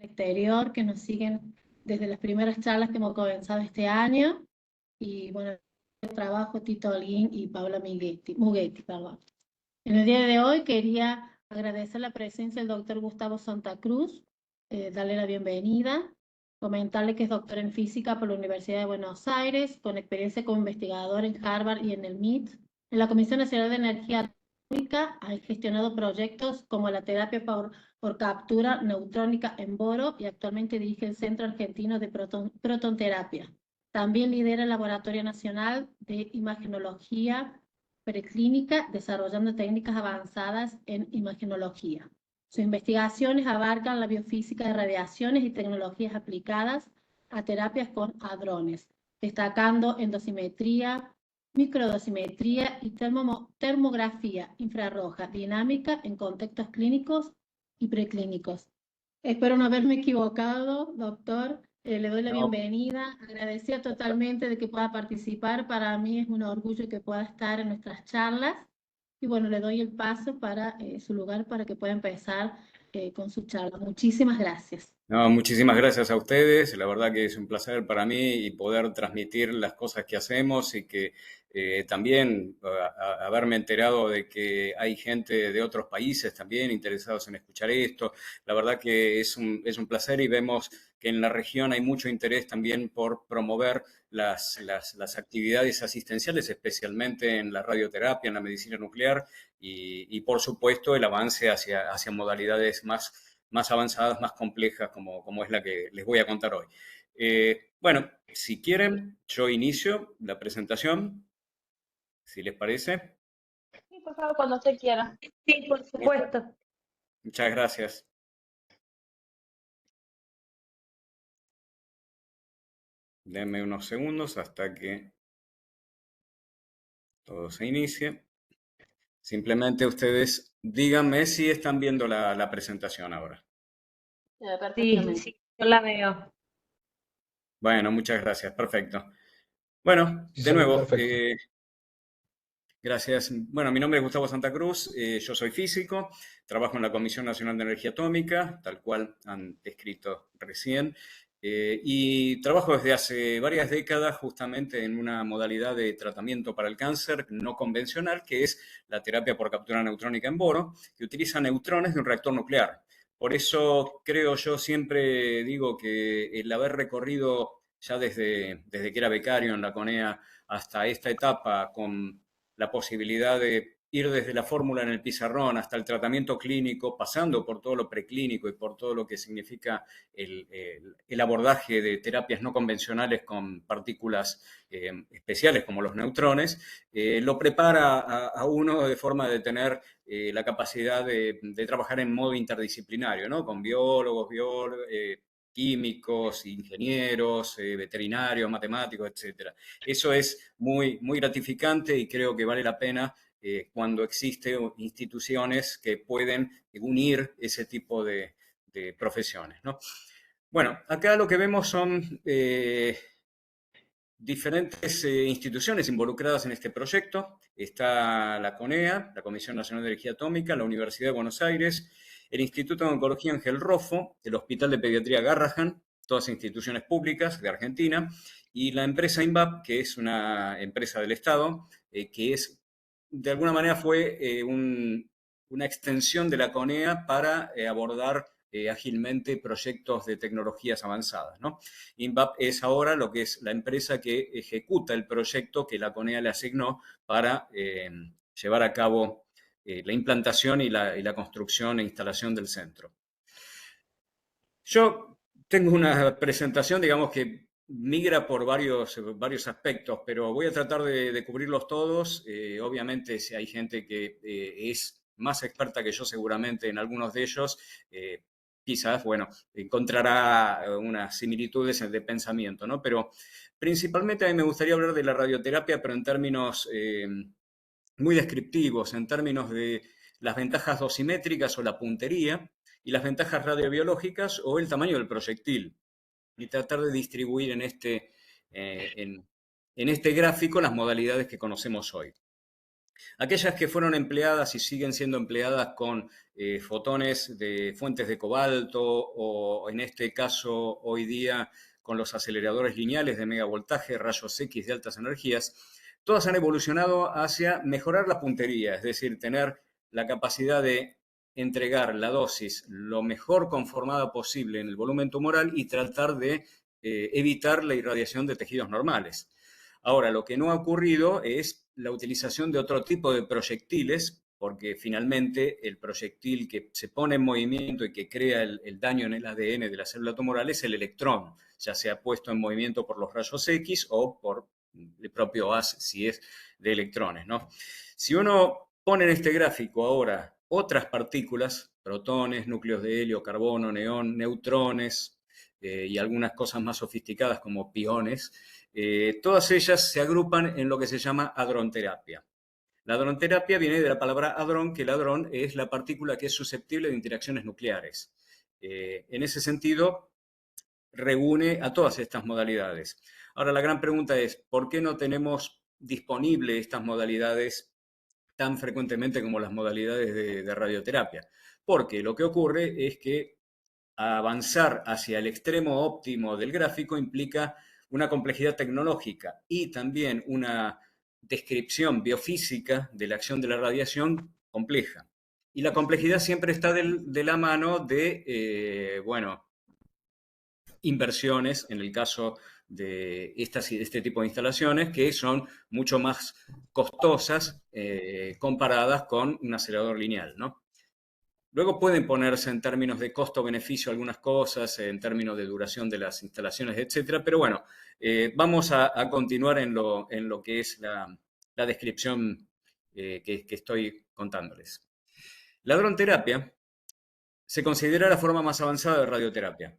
exterior que nos siguen desde las primeras charlas que hemos comenzado este año. Y bueno, el trabajo Tito Holguín y Paula Mughetti, perdón. En el día de hoy quería agradecer la presencia del doctor Gustavo Santa Cruz, darle la bienvenida, comentarle que es doctor en física por la Universidad de Buenos Aires, con experiencia como investigador en Harvard y en el MIT. En la Comisión Nacional de Energía Atómica ha gestionado proyectos como la terapia por captura neutrónica en boro y actualmente dirige el Centro Argentino de Protonterapia. También lidera el Laboratorio Nacional de Imagenología Preclínica, desarrollando técnicas avanzadas en imagenología. Sus investigaciones abarcan la biofísica de radiaciones y tecnologías aplicadas a terapias con hadrones, destacando en dosimetría, microdosimetría y termografía infrarroja dinámica en contextos clínicos y preclínicos. Espero no haberme equivocado, doctor. Le doy la bienvenida, agradecida totalmente de que pueda participar. Para mí es un orgullo que pueda estar en nuestras charlas. Y bueno, le doy el paso para su lugar para que pueda empezar con su charla. Muchísimas gracias. No, muchísimas gracias a ustedes. La verdad que es un placer para mí y poder transmitir las cosas que hacemos y que también haberme enterado de que hay gente de otros países también interesados en escuchar esto. La verdad que es un placer y vemos que en la región hay mucho interés también por promover las actividades asistenciales, especialmente en la radioterapia, en la medicina nuclear y por supuesto el avance hacia modalidades más avanzadas, más complejas, como es la que les voy a contar hoy. Bueno, si quieren, yo inicio la presentación, si les parece. Sí, por favor, cuando usted quiera. Sí, por supuesto. Muchas gracias. Denme unos segundos hasta que todo se inicie. Simplemente ustedes díganme si están viendo la presentación ahora. Sí, yo la veo. Bueno, muchas gracias. Perfecto. Bueno, Sí, de se ve nuevo, perfecto. gracias. Bueno, mi nombre es Gustavo Santa Cruz, yo soy físico, trabajo en la Comisión Nacional de Energía Atómica, tal cual han descrito recién, y trabajo desde hace varias décadas justamente en una modalidad de tratamiento para el cáncer no convencional, que es la terapia por captura neutrónica en boro, que utiliza neutrones de un reactor nuclear. Por eso creo yo siempre digo que el haber recorrido ya desde que era becario en la CONEA hasta esta etapa con la posibilidad de ir desde la fórmula en el pizarrón hasta el tratamiento clínico, pasando por todo lo preclínico y por todo lo que significa el abordaje de terapias no convencionales con partículas especiales como los neutrones, lo prepara a uno de forma de tener la capacidad de trabajar en modo interdisciplinario, ¿no? Con biólogos, químicos, ingenieros, veterinarios, matemáticos, etcétera. Eso es muy, muy gratificante y creo que vale la pena cuando existen instituciones que pueden unir ese tipo de profesiones, ¿no? Bueno, acá lo que vemos son diferentes instituciones involucradas en este proyecto. Está la CONEA, la Comisión Nacional de Energía Atómica, la Universidad de Buenos Aires, el Instituto de Oncología Ángel Roffo, el Hospital de Pediatría Garrahan, todas instituciones públicas de Argentina, y la empresa INVAP, que es una empresa del Estado, que es, de alguna manera fue una extensión de la CONEA para abordar ágilmente proyectos de tecnologías avanzadas, ¿no? INVAP es ahora lo que es la empresa que ejecuta el proyecto que la CONEA le asignó para llevar a cabo la implantación y la construcción e instalación del centro. Yo tengo una presentación, digamos, que migra por varios aspectos, pero voy a tratar de cubrirlos todos. Obviamente, si hay gente que es más experta que yo seguramente en algunos de ellos, quizás, bueno, encontrará unas similitudes de pensamiento, ¿no? Pero principalmente a mí me gustaría hablar de la radioterapia, pero en términos muy descriptivos, en términos de las ventajas dosimétricas o la puntería y las ventajas radiobiológicas o el tamaño del proyectil. Y tratar de distribuir en este gráfico las modalidades que conocemos hoy. Aquellas que fueron empleadas y siguen siendo empleadas con fotones de fuentes de cobalto o en este caso hoy día con los aceleradores lineales de megavoltaje, rayos X de altas energías, todas han evolucionado hacia mejorar la puntería, es decir, tener la capacidad de entregar la dosis lo mejor conformada posible en el volumen tumoral y tratar de evitar la irradiación de tejidos normales. Ahora, lo que no ha ocurrido es la utilización de otro tipo de proyectiles, porque finalmente el proyectil que se pone en movimiento y que crea el daño en el ADN de la célula tumoral es el electrón, ya sea puesto en movimiento por los rayos X o por el propio haz, si es de electrones, ¿no? Si uno pone en este gráfico ahora otras partículas, protones, núcleos de helio, carbono, neón, neutrones y algunas cosas más sofisticadas como piones, todas ellas se agrupan en lo que se llama hadronterapia. La hadronterapia viene de la palabra hadrón, que el hadrón es la partícula que es susceptible de interacciones nucleares. En ese sentido, reúne a todas estas modalidades. Ahora, la gran pregunta es, ¿por qué no tenemos disponible estas modalidades tan frecuentemente como las modalidades de radioterapia? Porque lo que ocurre es que avanzar hacia el extremo óptimo del gráfico implica una complejidad tecnológica y también una descripción biofísica de la acción de la radiación compleja. Y la complejidad siempre está de la mano de, bueno, inversiones, en el caso de este tipo de instalaciones, que son mucho más costosas comparadas con un acelerador lineal, ¿no? Luego pueden ponerse en términos de costo-beneficio algunas cosas, en términos de duración de las instalaciones, etcétera, pero bueno, vamos a continuar en lo que es la descripción que estoy contándoles. La hadronterapia se considera la forma más avanzada de radioterapia.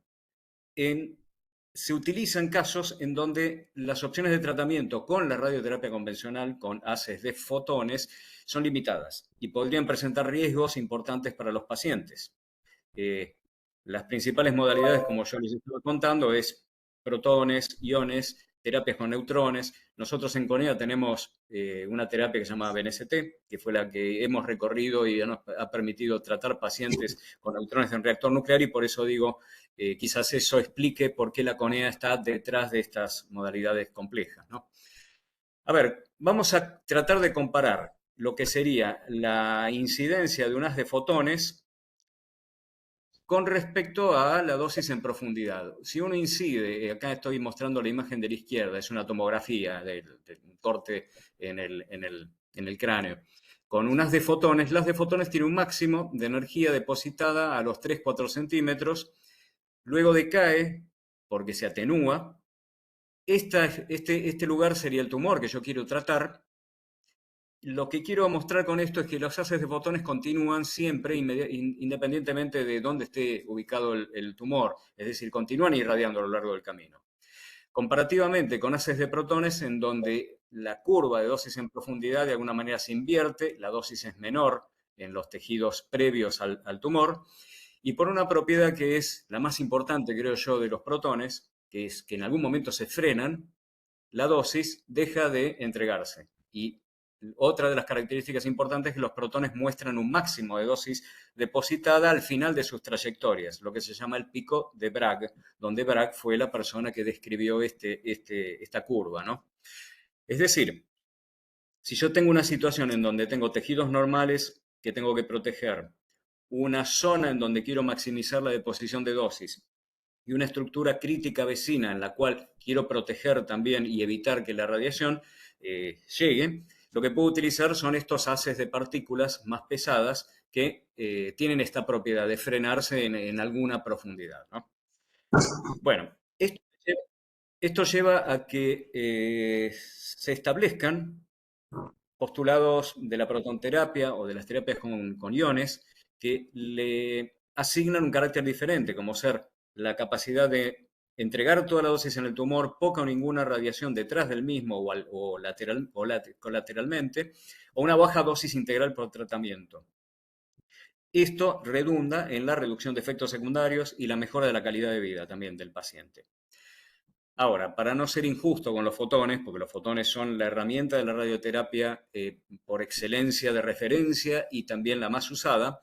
Se utilizan casos en donde las opciones de tratamiento con la radioterapia convencional, con haces de fotones, son limitadas y podrían presentar riesgos importantes para los pacientes. Las principales modalidades, como yo les estaba contando, es protones, iones, terapias con neutrones. Nosotros en CONEA tenemos una terapia que se llama BNST, que fue la que hemos recorrido y nos ha permitido tratar pacientes con neutrones en reactor nuclear y por eso digo, quizás eso explique por qué la CONEA está detrás de estas modalidades complejas, ¿no? A ver, vamos a tratar de comparar lo que sería la incidencia de un haz de fotones con respecto a la dosis en profundidad. Si uno incide, acá estoy mostrando la imagen de la izquierda, es una tomografía de un corte en el cráneo. Con un haz de fotones, el haz de fotones tiene un máximo de energía depositada a los 3-4 centímetros, luego decae porque se atenúa. Este lugar sería el tumor que yo quiero tratar. Lo que quiero mostrar con esto es que los haces de fotones continúan siempre, independientemente de dónde esté ubicado el tumor, es decir, continúan irradiando a lo largo del camino. Comparativamente con haces de protones, en donde la curva de dosis en profundidad de alguna manera se invierte, la dosis es menor en los tejidos previos al tumor, y por una propiedad que es la más importante, creo yo, de los protones, que es que en algún momento se frenan, la dosis deja de entregarse. Y otra de las características importantes es que los protones muestran un máximo de dosis depositada al final de sus trayectorias, lo que se llama el pico de Bragg, donde Bragg fue la persona que describió esta curva, ¿no? Es decir, si yo tengo una situación en donde tengo tejidos normales que tengo que proteger, una zona en donde quiero maximizar la deposición de dosis y una estructura crítica vecina en la cual quiero proteger también y evitar que la radiación llegue, lo que puedo utilizar son estos haces de partículas más pesadas que tienen esta propiedad de frenarse en alguna profundidad, ¿no? Bueno, esto lleva a que se establezcan postulados de la protonterapia o de las terapias con iones que le asignan un carácter diferente, como ser la capacidad de entregar toda la dosis en el tumor, poca o ninguna radiación detrás del mismo colateralmente, o una baja dosis integral por tratamiento. Esto redunda en la reducción de efectos secundarios y la mejora de la calidad de vida también del paciente. Ahora, para no ser injusto con los fotones, porque los fotones son la herramienta de la radioterapia por excelencia de referencia y también la más usada,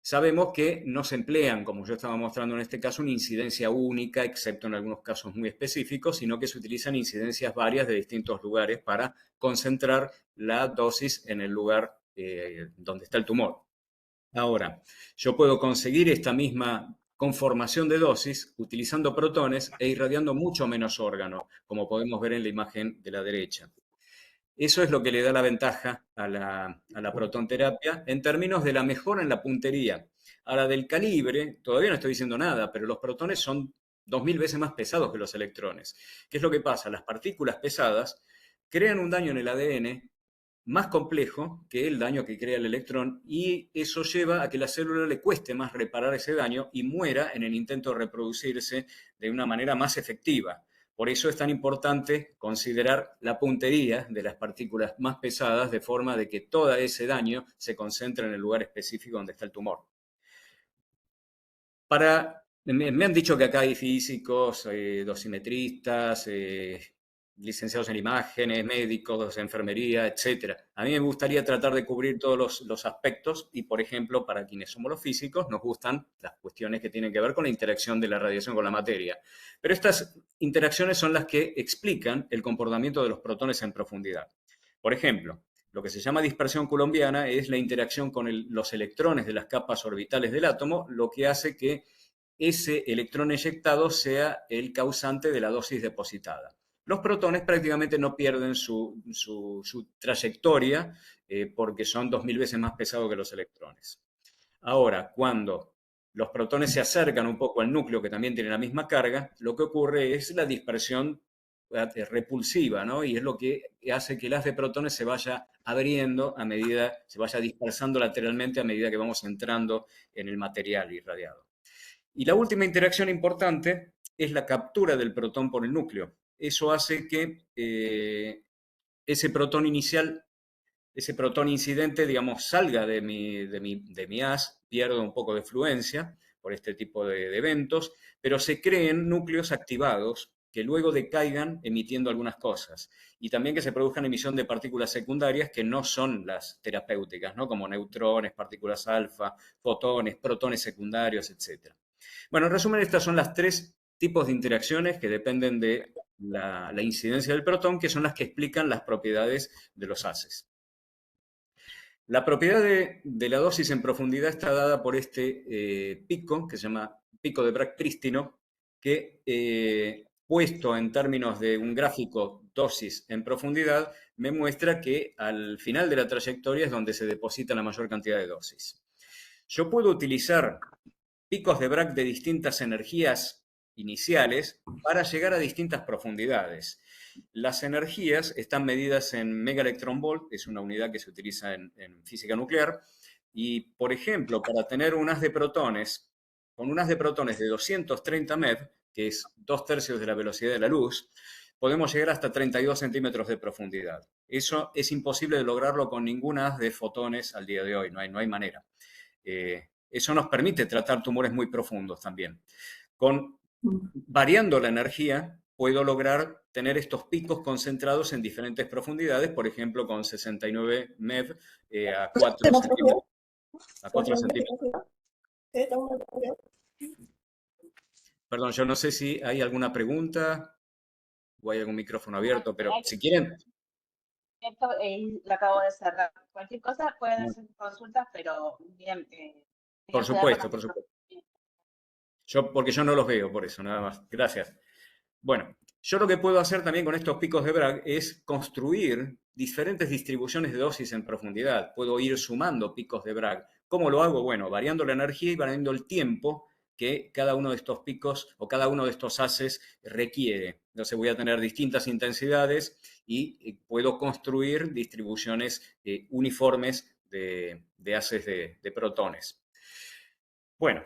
sabemos que no se emplean, como yo estaba mostrando en este caso, una incidencia única, excepto en algunos casos muy específicos, sino que se utilizan incidencias varias de distintos lugares para concentrar la dosis en el lugar donde está el tumor. Ahora, yo puedo conseguir esta misma conformación de dosis utilizando protones e irradiando mucho menos órgano, como podemos ver en la imagen de la derecha. Eso es lo que le da la ventaja a la protonterapia en términos de la mejora en la puntería. Ahora, del calibre, todavía no estoy diciendo nada, pero los protones son 2000 veces más pesados que los electrones. ¿Qué es lo que pasa? Las partículas pesadas crean un daño en el ADN más complejo que el daño que crea el electrón y eso lleva a que la célula le cueste más reparar ese daño y muera en el intento de reproducirse de una manera más efectiva. Por eso es tan importante considerar la puntería de las partículas más pesadas de forma de que todo ese daño se concentre en el lugar específico donde está el tumor. Me han dicho que acá hay físicos, dosimetristas, licenciados en imágenes, médicos, enfermería, etc. A mí me gustaría tratar de cubrir todos los aspectos y, por ejemplo, para quienes somos los físicos, nos gustan las cuestiones que tienen que ver con la interacción de la radiación con la materia. Pero estas interacciones son las que explican el comportamiento de los protones en profundidad. Por ejemplo, lo que se llama dispersión coulombiana es la interacción con los electrones de las capas orbitales del átomo, lo que hace que ese electrón eyectado sea el causante de la dosis depositada. Los protones prácticamente no pierden su trayectoria porque son 2000 veces más pesados que los electrones. Ahora, cuando los protones se acercan un poco al núcleo, que también tiene la misma carga, lo que ocurre es la dispersión repulsiva, ¿no? Y es lo que hace que el haz de protones se vaya abriendo a medida, se vaya dispersando lateralmente a medida que vamos entrando en el material irradiado. Y la última interacción importante es la captura del protón por el núcleo. Eso hace que ese protón inicial, ese protón incidente, digamos, salga de mi haz, pierda un poco de fluencia por este tipo de eventos, pero se creen núcleos activados que luego decaigan emitiendo algunas cosas. Y también que se produzcan emisión de partículas secundarias que no son las terapéuticas, ¿no? Como neutrones, partículas alfa, fotones, protones secundarios, etc. Bueno, en resumen, estas son las tres tipos de interacciones que dependen de la incidencia del protón, que son las que explican las propiedades de los haces. La propiedad de la dosis en profundidad está dada por este pico, que se llama pico de Bragg prístino, que puesto en términos de un gráfico dosis en profundidad, me muestra que al final de la trayectoria es donde se deposita la mayor cantidad de dosis. Yo puedo utilizar picos de Bragg de distintas energías iniciales para llegar a distintas profundidades. Las energías están medidas en megaelectronvolt, es una unidad que se utiliza en física nuclear, y, por ejemplo, para tener un haz de protones, con un haz de protones de 230 MeV, que es 2/3 de la velocidad de la luz, podemos llegar hasta 32 centímetros de profundidad. Eso es imposible de lograrlo con ningún haz de fotones al día de hoy, no hay manera. Eso nos permite tratar tumores muy profundos también. Variando la energía, puedo lograr tener estos picos concentrados en diferentes profundidades, por ejemplo, con 69 MeV a 4 centímetros. A 4 centímetros. Perdón, yo no sé si hay alguna pregunta o hay algún micrófono abierto, pero si quieren... Esto lo acabo de cerrar. Cualquier cosa pueden hacer consultas, pero bien. Por supuesto, por supuesto. Porque yo no los veo, por eso, nada más. Gracias. Bueno, yo lo que puedo hacer también con estos picos de Bragg es construir diferentes distribuciones de dosis en profundidad. Puedo ir sumando picos de Bragg. ¿Cómo lo hago? Bueno, variando la energía y variando el tiempo que cada uno de estos picos o cada uno de estos haces requiere. Entonces voy a tener distintas intensidades y puedo construir distribuciones uniformes de haces de protones. Bueno,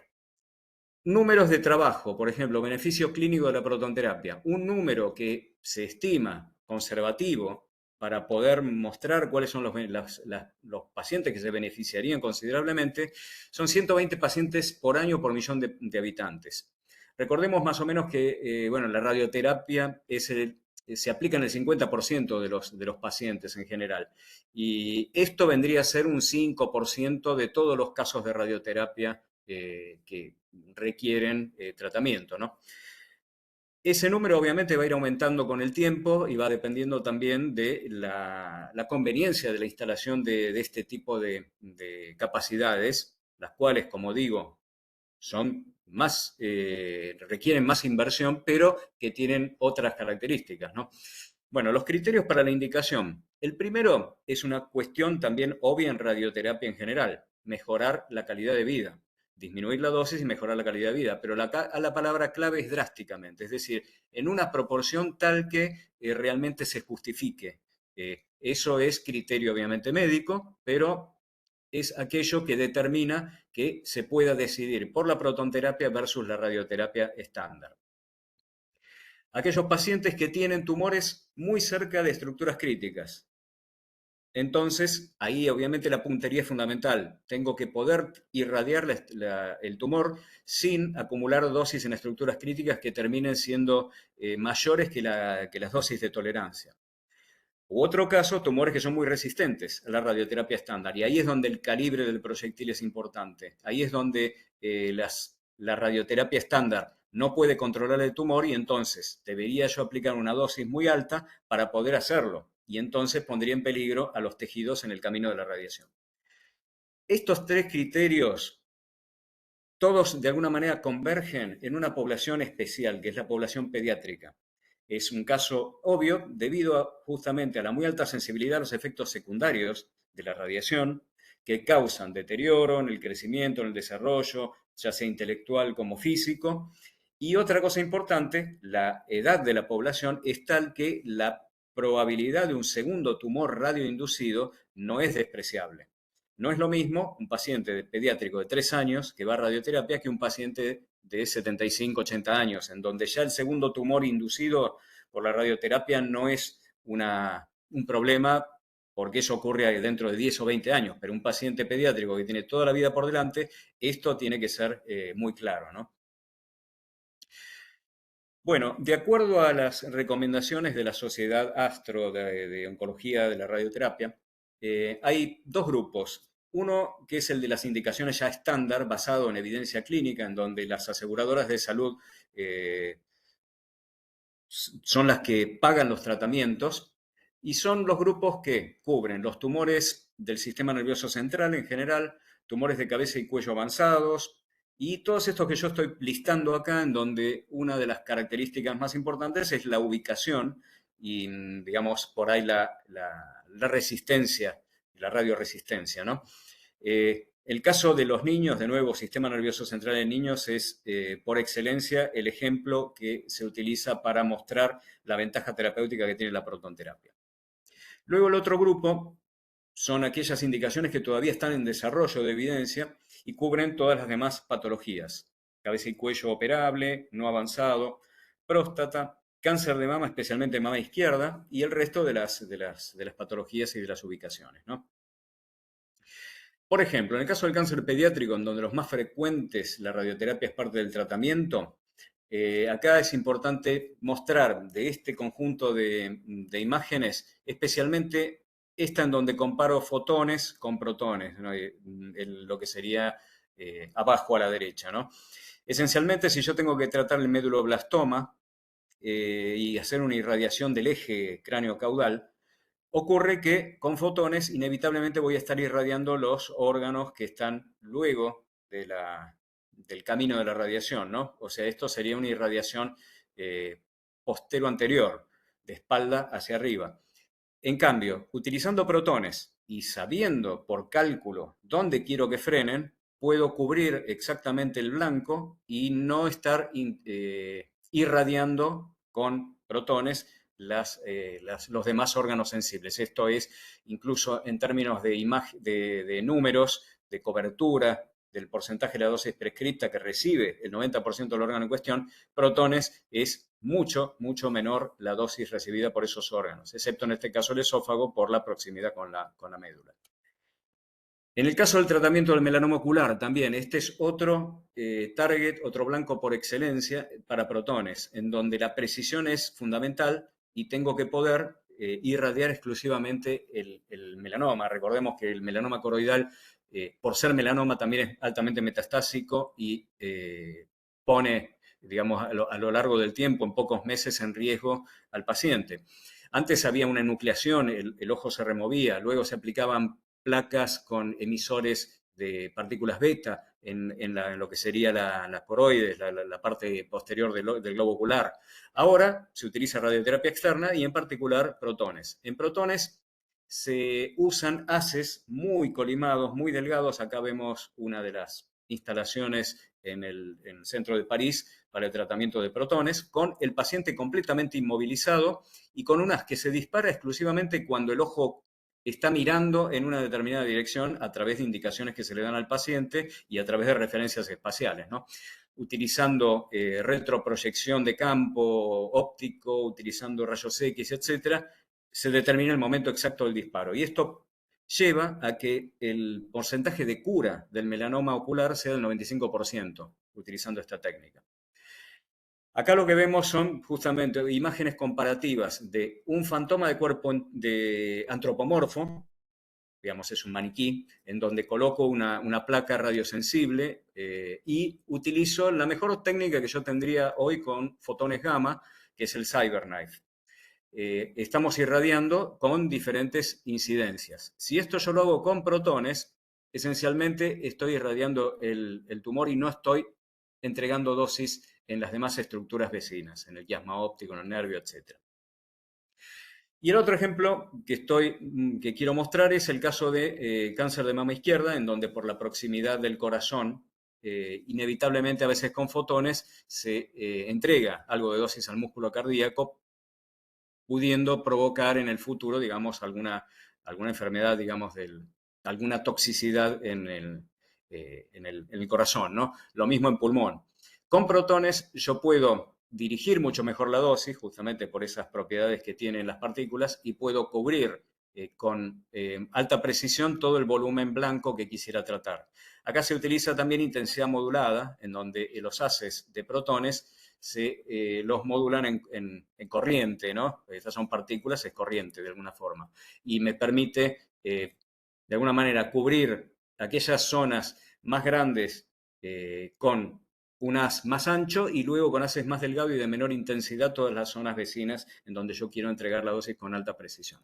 números de trabajo, por ejemplo, beneficio clínico de la protonterapia. Un número que se estima conservativo para poder mostrar cuáles son los pacientes que se beneficiarían considerablemente, son 120 pacientes por año por millón de habitantes. Recordemos más o menos que bueno, la radioterapia se aplica en el 50% de los pacientes en general. Y esto vendría a ser un 5% de todos los casos de radioterapia que requieren tratamiento, ¿no? Ese número obviamente va a ir aumentando con el tiempo y va dependiendo también de la conveniencia de la instalación de este tipo de capacidades, las cuales, como digo, son más, requieren más inversión, pero que tienen otras características, ¿no? Bueno, los criterios para la indicación. El primero es una cuestión también obvia en radioterapia en general, mejorar la calidad de vida, disminuir la dosis y mejorar la calidad de vida, pero la palabra clave es drásticamente, es decir, en una proporción tal que realmente se justifique. Eso es criterio obviamente médico, pero es aquello que determina que se pueda decidir por la protonterapia versus la radioterapia estándar. Aquellos pacientes que tienen tumores muy cerca de estructuras críticas. Entonces, ahí obviamente la puntería es fundamental. Tengo que poder irradiar el tumor sin acumular dosis en estructuras críticas que terminen siendo mayores que las dosis de tolerancia. U otro caso, tumores que son muy resistentes a la radioterapia estándar. Y ahí es donde el calibre del proyectil es importante. Ahí es donde la radioterapia estándar no puede controlar el tumor y entonces debería yo aplicar una dosis muy alta para poder hacerlo. Y entonces pondría en peligro a los tejidos en el camino de la radiación. Estos tres criterios, todos de alguna manera convergen en una población especial, que es la población pediátrica. Es un caso obvio debido justamente a la muy alta sensibilidad a los efectos secundarios de la radiación que causan deterioro en el crecimiento, en el desarrollo, ya sea intelectual como físico. Y otra cosa importante, la edad de la población es tal que la probabilidad de un segundo tumor radioinducido no es despreciable. No es lo mismo un paciente pediátrico de 3 años que va a radioterapia que un paciente de 75, 80 años, en donde ya el segundo tumor inducido por la radioterapia no es un problema porque eso ocurre dentro de 10 o 20 años, pero un paciente pediátrico que tiene toda la vida por delante, esto tiene que ser muy claro, ¿no? Bueno, de acuerdo a las recomendaciones de la Sociedad Astro de Oncología de la Radioterapia, hay dos grupos. Uno que es el de las indicaciones ya estándar, basado en evidencia clínica, en donde las aseguradoras de salud son las que pagan los tratamientos, y son los grupos que cubren los tumores del sistema nervioso central en general, tumores de cabeza y cuello avanzados, y todos estos que yo estoy listando acá, en donde una de las características más importantes es la ubicación y, digamos, por ahí la resistencia, la radioresistencia, ¿no? El caso de los niños, de nuevo, sistema nervioso central en niños es por excelencia el ejemplo que se utiliza para mostrar la ventaja terapéutica que tiene la protonterapia. Luego el otro grupo son aquellas indicaciones que todavía están en desarrollo de evidencia y cubren todas las demás patologías. Cabeza y cuello operable, no avanzado, próstata, cáncer de mama, especialmente mama izquierda, y el resto de las patologías y de las ubicaciones, ¿no? Por ejemplo, en el caso del cáncer pediátrico, en donde los más frecuentes la radioterapia es parte del tratamiento, acá es importante mostrar de este conjunto de imágenes, especialmente esta en donde comparo fotones con protones, ¿no? Lo que sería abajo a la derecha, ¿no? Esencialmente, si yo tengo que tratar el méduloblastoma y hacer una irradiación del eje cráneo-caudal, ocurre que con fotones inevitablemente voy a estar irradiando los órganos que están luego del camino de la radiación, ¿no? O sea, esto sería una irradiación postero-anterior, de espalda hacia arriba. En cambio, utilizando protones y sabiendo por cálculo dónde quiero que frenen, puedo cubrir exactamente el blanco y no estar irradiando con protones los demás órganos sensibles. Esto es, incluso en términos de números, de cobertura, del porcentaje de la dosis prescripta que recibe el 90% del órgano en cuestión, protones es mucho, mucho menor la dosis recibida por esos órganos, excepto en este caso el esófago por la proximidad con la médula. En el caso del tratamiento del melanoma ocular, también este es otro target, otro blanco por excelencia para protones, en donde la precisión es fundamental y tengo que poder irradiar exclusivamente el melanoma. Recordemos que el melanoma coroidal, por ser melanoma, también es altamente metastásico y pone, digamos, a lo largo del tiempo, en pocos meses, en riesgo al paciente. Antes había una enucleación, el ojo se removía, luego se aplicaban placas con emisores de partículas beta en lo que sería la coroides, la parte posterior del globo ocular. Ahora se utiliza radioterapia externa y en particular protones. En protones se usan haces muy colimados, muy delgados. Acá vemos una de las instalaciones en el centro de París para el tratamiento de protones, con el paciente completamente inmovilizado y con un haz que se dispara exclusivamente cuando el ojo está mirando en una determinada dirección a través de indicaciones que se le dan al paciente y a través de referencias espaciales, ¿no? Utilizando retroproyección de campo óptico, utilizando rayos X, etcétera, se determina el momento exacto del disparo. Y esto lleva a que el porcentaje de cura del melanoma ocular sea del 95% utilizando esta técnica. Acá lo que vemos son justamente imágenes comparativas de un fantoma de cuerpo de antropomorfo, digamos, es un maniquí, en donde coloco una placa radiosensible y utilizo la mejor técnica que yo tendría hoy con fotones gamma, que es el CyberKnife. Estamos irradiando con diferentes incidencias. Si esto yo lo hago con protones, esencialmente estoy irradiando el tumor y no estoy entregando dosis en las demás estructuras vecinas, en el quiasma óptico, en el nervio, etc. Y el otro ejemplo que quiero mostrar es el caso de cáncer de mama izquierda, en donde por la proximidad del corazón, inevitablemente a veces con fotones, se entrega algo de dosis al músculo cardíaco, pudiendo provocar en el futuro, digamos, alguna enfermedad, digamos, alguna toxicidad en el corazón, ¿no? Lo mismo en pulmón. Con protones yo puedo dirigir mucho mejor la dosis, justamente por esas propiedades que tienen las partículas, y puedo cubrir con alta precisión todo el volumen blanco que quisiera tratar. Acá se utiliza también intensidad modulada, en donde los haces de protones los modulan en corriente, ¿no? Estas son partículas, es corriente de alguna forma. Y me permite, de alguna manera, cubrir aquellas zonas más grandes con un haz más ancho y luego con haces más delgados y de menor intensidad todas las zonas vecinas en donde yo quiero entregar la dosis con alta precisión.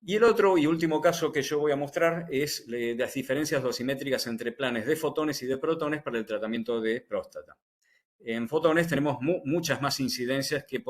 Y el otro y último caso que yo voy a mostrar es las diferencias dosimétricas entre planes de fotones y de protones para el tratamiento de próstata. En fotones tenemos muchas más incidencias que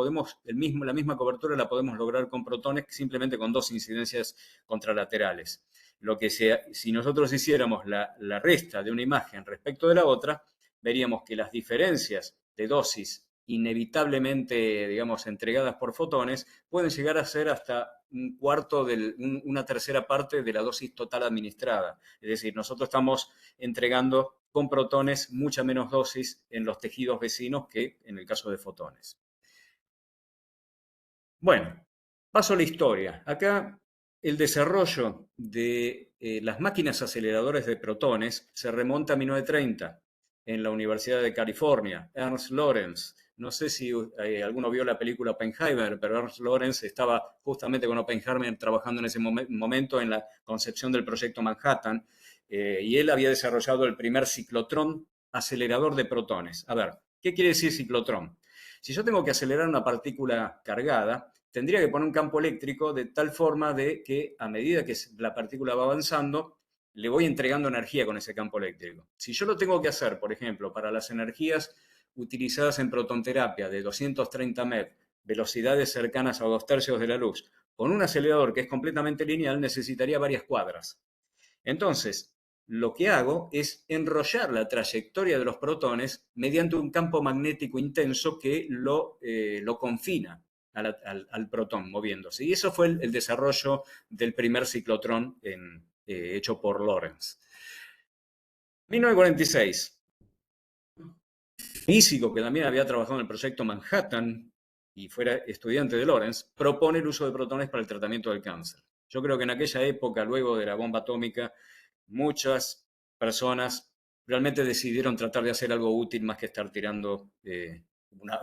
la misma cobertura la podemos lograr con protones simplemente con dos incidencias contralaterales. Lo que si nosotros hiciéramos la resta de una imagen respecto de la otra, veríamos que las diferencias de dosis inevitablemente, digamos, entregadas por fotones, pueden llegar a ser hasta una tercera parte de la dosis total administrada. Es decir, nosotros estamos entregando con protones mucha menos dosis en los tejidos vecinos que en el caso de fotones. Bueno, paso a la historia. Acá el desarrollo de las máquinas aceleradoras de protones se remonta a 1930 en la Universidad de California. Ernst Lawrence, no sé si alguno vio la película Oppenheimer, pero Ernst Lawrence estaba justamente con Oppenheimer trabajando en ese momento en la concepción del proyecto Manhattan, y él había desarrollado el primer ciclotrón acelerador de protones. A ver, ¿qué quiere decir ciclotrón? Si yo tengo que acelerar una partícula cargada, tendría que poner un campo eléctrico de tal forma de que a medida que la partícula va avanzando, le voy entregando energía con ese campo eléctrico. Si yo lo tengo que hacer, por ejemplo, para las energías utilizadas en protonterapia de 230 MeV, velocidades cercanas a 2/3 de la luz, con un acelerador que es completamente lineal, necesitaría varias cuadras. Entonces, lo que hago es enrollar la trayectoria de los protones mediante un campo magnético intenso que lo confina al protón moviéndose. Y eso fue el desarrollo del primer ciclotrón hecho por Lawrence. 1946. Físico que también había trabajado en el proyecto Manhattan y fuera estudiante de Lawrence, propone el uso de protones para el tratamiento del cáncer. Yo creo que en aquella época, luego de la bomba atómica, muchas personas realmente decidieron tratar de hacer algo útil más que estar tirando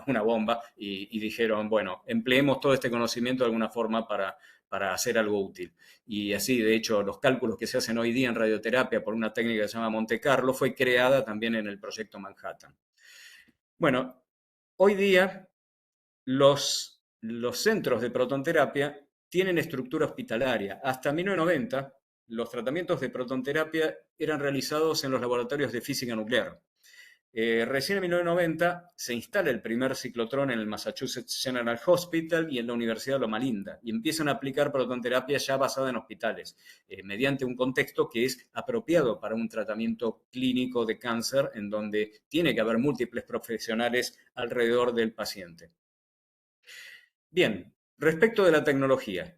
una bomba y dijeron, bueno, empleemos todo este conocimiento de alguna forma para hacer algo útil. Y así, de hecho, los cálculos que se hacen hoy día en radioterapia por una técnica que se llama Monte Carlo fue creada también en el proyecto Manhattan. Bueno, hoy día los centros de protonterapia tienen estructura hospitalaria. Hasta 1990, los tratamientos de protonterapia eran realizados en los laboratorios de física nuclear. Recién en 1990 se instala el primer ciclotrón en el Massachusetts General Hospital y en la Universidad de Loma Linda, y empiezan a aplicar protonterapia ya basada en hospitales, mediante un contexto que es apropiado para un tratamiento clínico de cáncer, en donde tiene que haber múltiples profesionales alrededor del paciente. Bien, respecto de la tecnología,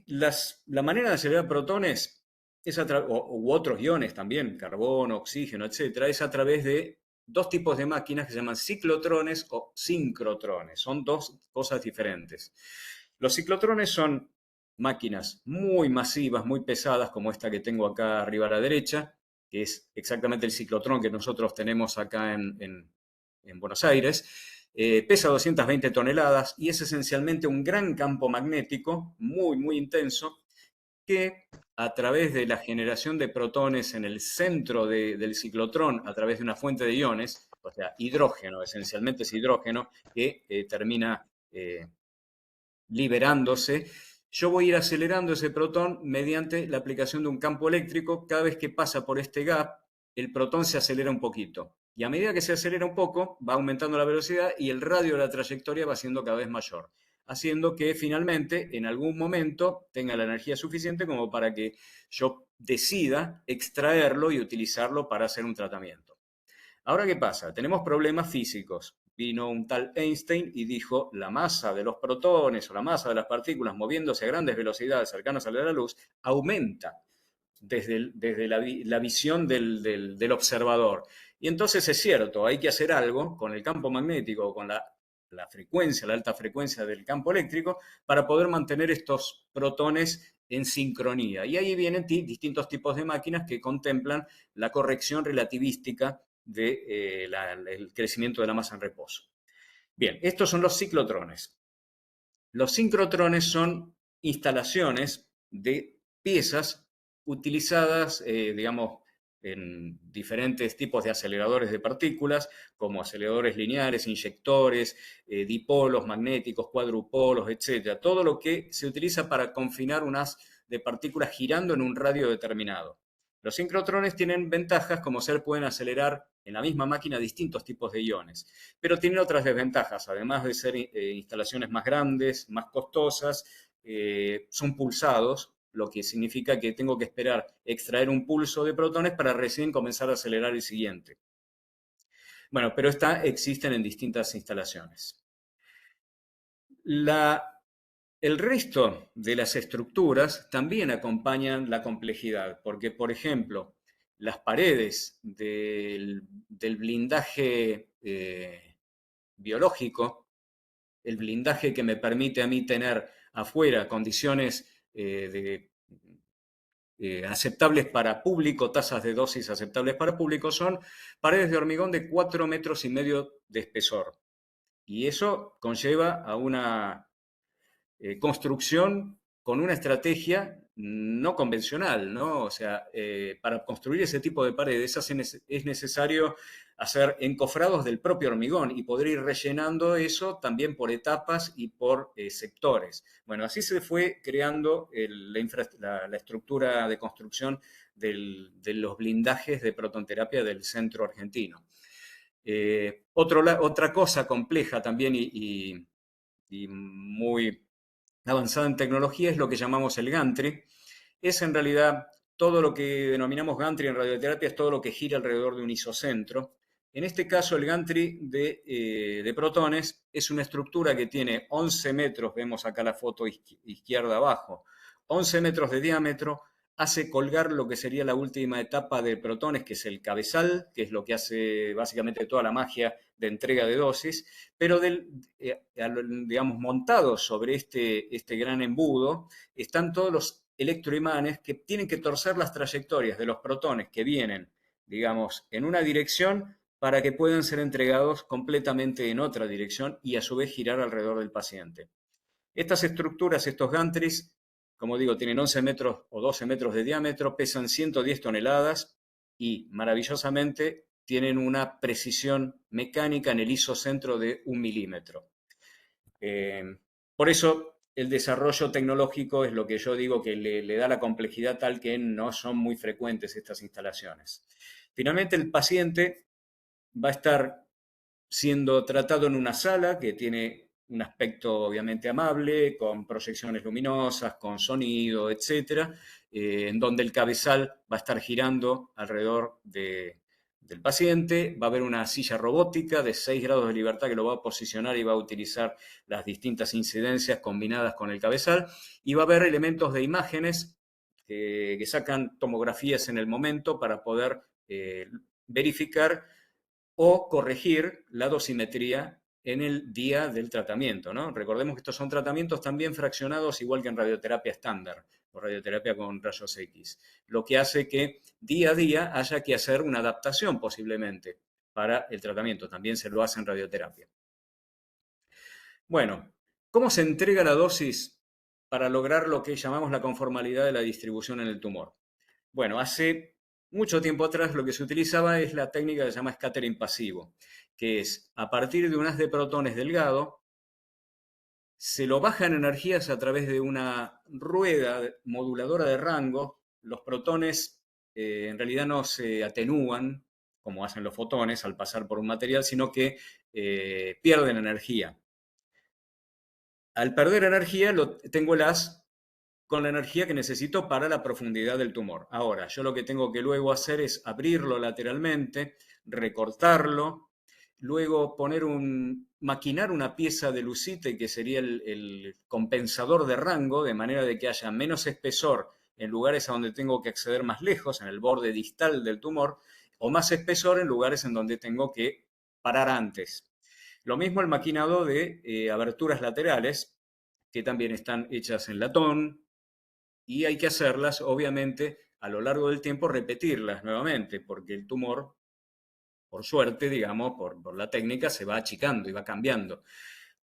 la manera de acelerar protones u otros iones también, carbono, oxígeno, etcétera, es a través de dos tipos de máquinas que se llaman ciclotrones o sincrotrones. Son dos cosas diferentes. Los ciclotrones son máquinas muy masivas, muy pesadas, como esta que tengo acá arriba a la derecha, que es exactamente el ciclotrón que nosotros tenemos acá en Buenos Aires. Pesa 220 toneladas y es esencialmente un gran campo magnético muy, muy intenso que a través de la generación de protones en el centro del ciclotrón, a través de una fuente de iones, o sea, hidrógeno, esencialmente es hidrógeno, que termina liberándose, yo voy a ir acelerando ese protón mediante la aplicación de un campo eléctrico. Cada vez que pasa por este gap, el protón se acelera un poquito. Y a medida que se acelera un poco, va aumentando la velocidad y el radio de la trayectoria va siendo cada vez mayor, haciendo que finalmente, en algún momento, tenga la energía suficiente como para que yo decida extraerlo y utilizarlo para hacer un tratamiento. Ahora, ¿qué pasa? Tenemos problemas físicos. Vino un tal Einstein y dijo, la masa de los protones o la masa de las partículas moviéndose a grandes velocidades cercanas a la luz aumenta desde la visión del observador. Y entonces es cierto, hay que hacer algo con el campo magnético, con la frecuencia, la alta frecuencia del campo eléctrico, para poder mantener estos protones en sincronía. Y ahí vienen distintos tipos de máquinas que contemplan la corrección relativística del crecimiento de la masa en reposo. Bien, estos son los ciclotrones. Los sincrotrones son instalaciones de piezas utilizadas, digamos, en diferentes tipos de aceleradores de partículas, como aceleradores lineares, inyectores, dipolos, magnéticos, cuadrupolos, etc. Todo lo que se utiliza para confinar un haz de partículas girando en un radio determinado. Los sincrotrones tienen ventajas como pueden acelerar en la misma máquina distintos tipos de iones, pero tienen otras desventajas. Además de ser instalaciones más grandes, más costosas, son pulsados, lo que significa que tengo que esperar extraer un pulso de protones para recién comenzar a acelerar el siguiente. Bueno, pero existen en distintas instalaciones. El resto de las estructuras también acompañan la complejidad, porque, por ejemplo, las paredes del blindaje biológico, el blindaje que me permite a mí tener afuera condiciones aceptables para público, tasas de dosis aceptables para público, son paredes de hormigón de 4,5 metros de espesor. Y eso conlleva a una construcción con una estrategia no convencional, ¿no? O sea, para construir ese tipo de paredes es necesario hacer encofrados del propio hormigón y poder ir rellenando eso también por etapas y por sectores. Bueno, así se fue creando la estructura de construcción de los blindajes de protonterapia del centro argentino. Otra cosa compleja también y muy avanzada en tecnología es lo que llamamos el gantry. Es en realidad todo lo que denominamos gantry en radioterapia, es todo lo que gira alrededor de un isocentro. En este caso, el gantry de protones es una estructura que tiene 11 metros, vemos acá la foto izquierda abajo, 11 metros de diámetro, hace colgar lo que sería la última etapa de protones, que es el cabezal, que es lo que hace básicamente toda la magia de entrega de dosis, pero digamos, montados sobre este gran embudo están todos los electroimanes que tienen que torcer las trayectorias de los protones que vienen, digamos, en una dirección para que puedan ser entregados completamente en otra dirección y a su vez girar alrededor del paciente. Estas estructuras, estos gantries, como digo, tienen 11 metros o 12 metros de diámetro, pesan 110 toneladas y maravillosamente tienen una precisión mecánica en el isocentro de 1 milímetro. Por eso el desarrollo tecnológico es lo que yo digo que le da la complejidad tal que no son muy frecuentes estas instalaciones. Finalmente el paciente va a estar siendo tratado en una sala que tiene un aspecto obviamente amable, con proyecciones luminosas, con sonido, etcétera, en donde el cabezal va a estar girando alrededor del paciente. Va a haber una silla robótica de 6 grados de libertad que lo va a posicionar y va a utilizar las distintas incidencias combinadas con el cabezal. Y va a haber elementos de imágenes que sacan tomografías en el momento para poder verificar o corregir la dosimetría en el día del tratamiento, ¿no? Recordemos que estos son tratamientos también fraccionados, igual que en radioterapia estándar o radioterapia con rayos X, lo que hace que día a día haya que hacer una adaptación posiblemente para el tratamiento. También se lo hace en radioterapia. Bueno, ¿cómo se entrega la dosis para lograr lo que llamamos la conformalidad de la distribución en el tumor? Bueno, hace mucho tiempo atrás lo que se utilizaba es la técnica que se llama scattering pasivo, que es a partir de un haz de protones delgado, se lo bajan energías a través de una rueda moduladora de rango. Los protones en realidad no se atenúan como hacen los fotones al pasar por un material, sino que pierden energía. Al perder energía, tengo el haz con la energía que necesito para la profundidad del tumor. Ahora, yo lo que tengo que luego hacer es abrirlo lateralmente, recortarlo, luego maquinar una pieza de lucite que sería el compensador de rango, de manera de que haya menos espesor en lugares a donde tengo que acceder más lejos, en el borde distal del tumor, o más espesor en lugares en donde tengo que parar antes. Lo mismo el maquinado de aberturas laterales, que también están hechas en latón, y hay que hacerlas, obviamente, a lo largo del tiempo, repetirlas nuevamente, porque el tumor, por suerte, digamos, por la técnica, se va achicando y va cambiando.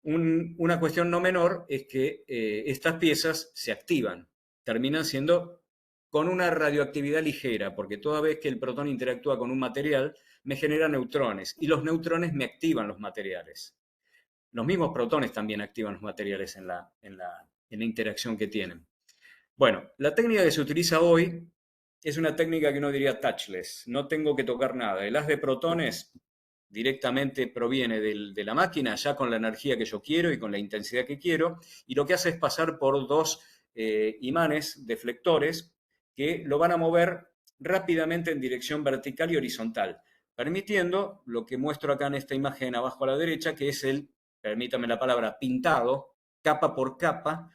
Una cuestión no menor es que estas piezas se activan, terminan siendo con una radioactividad ligera, porque toda vez que el protón interactúa con un material, me genera neutrones, y los neutrones me activan los materiales. Los mismos protones también activan los materiales en la interacción que tienen. Bueno, la técnica que se utiliza hoy es una técnica que uno diría touchless, no tengo que tocar nada. El haz de protones directamente proviene de la máquina, ya con la energía que yo quiero y con la intensidad que quiero, y lo que hace es pasar por dos imanes deflectores que lo van a mover rápidamente en dirección vertical y horizontal, permitiendo lo que muestro acá en esta imagen abajo a la derecha, que es permítame la palabra, pintado, capa por capa,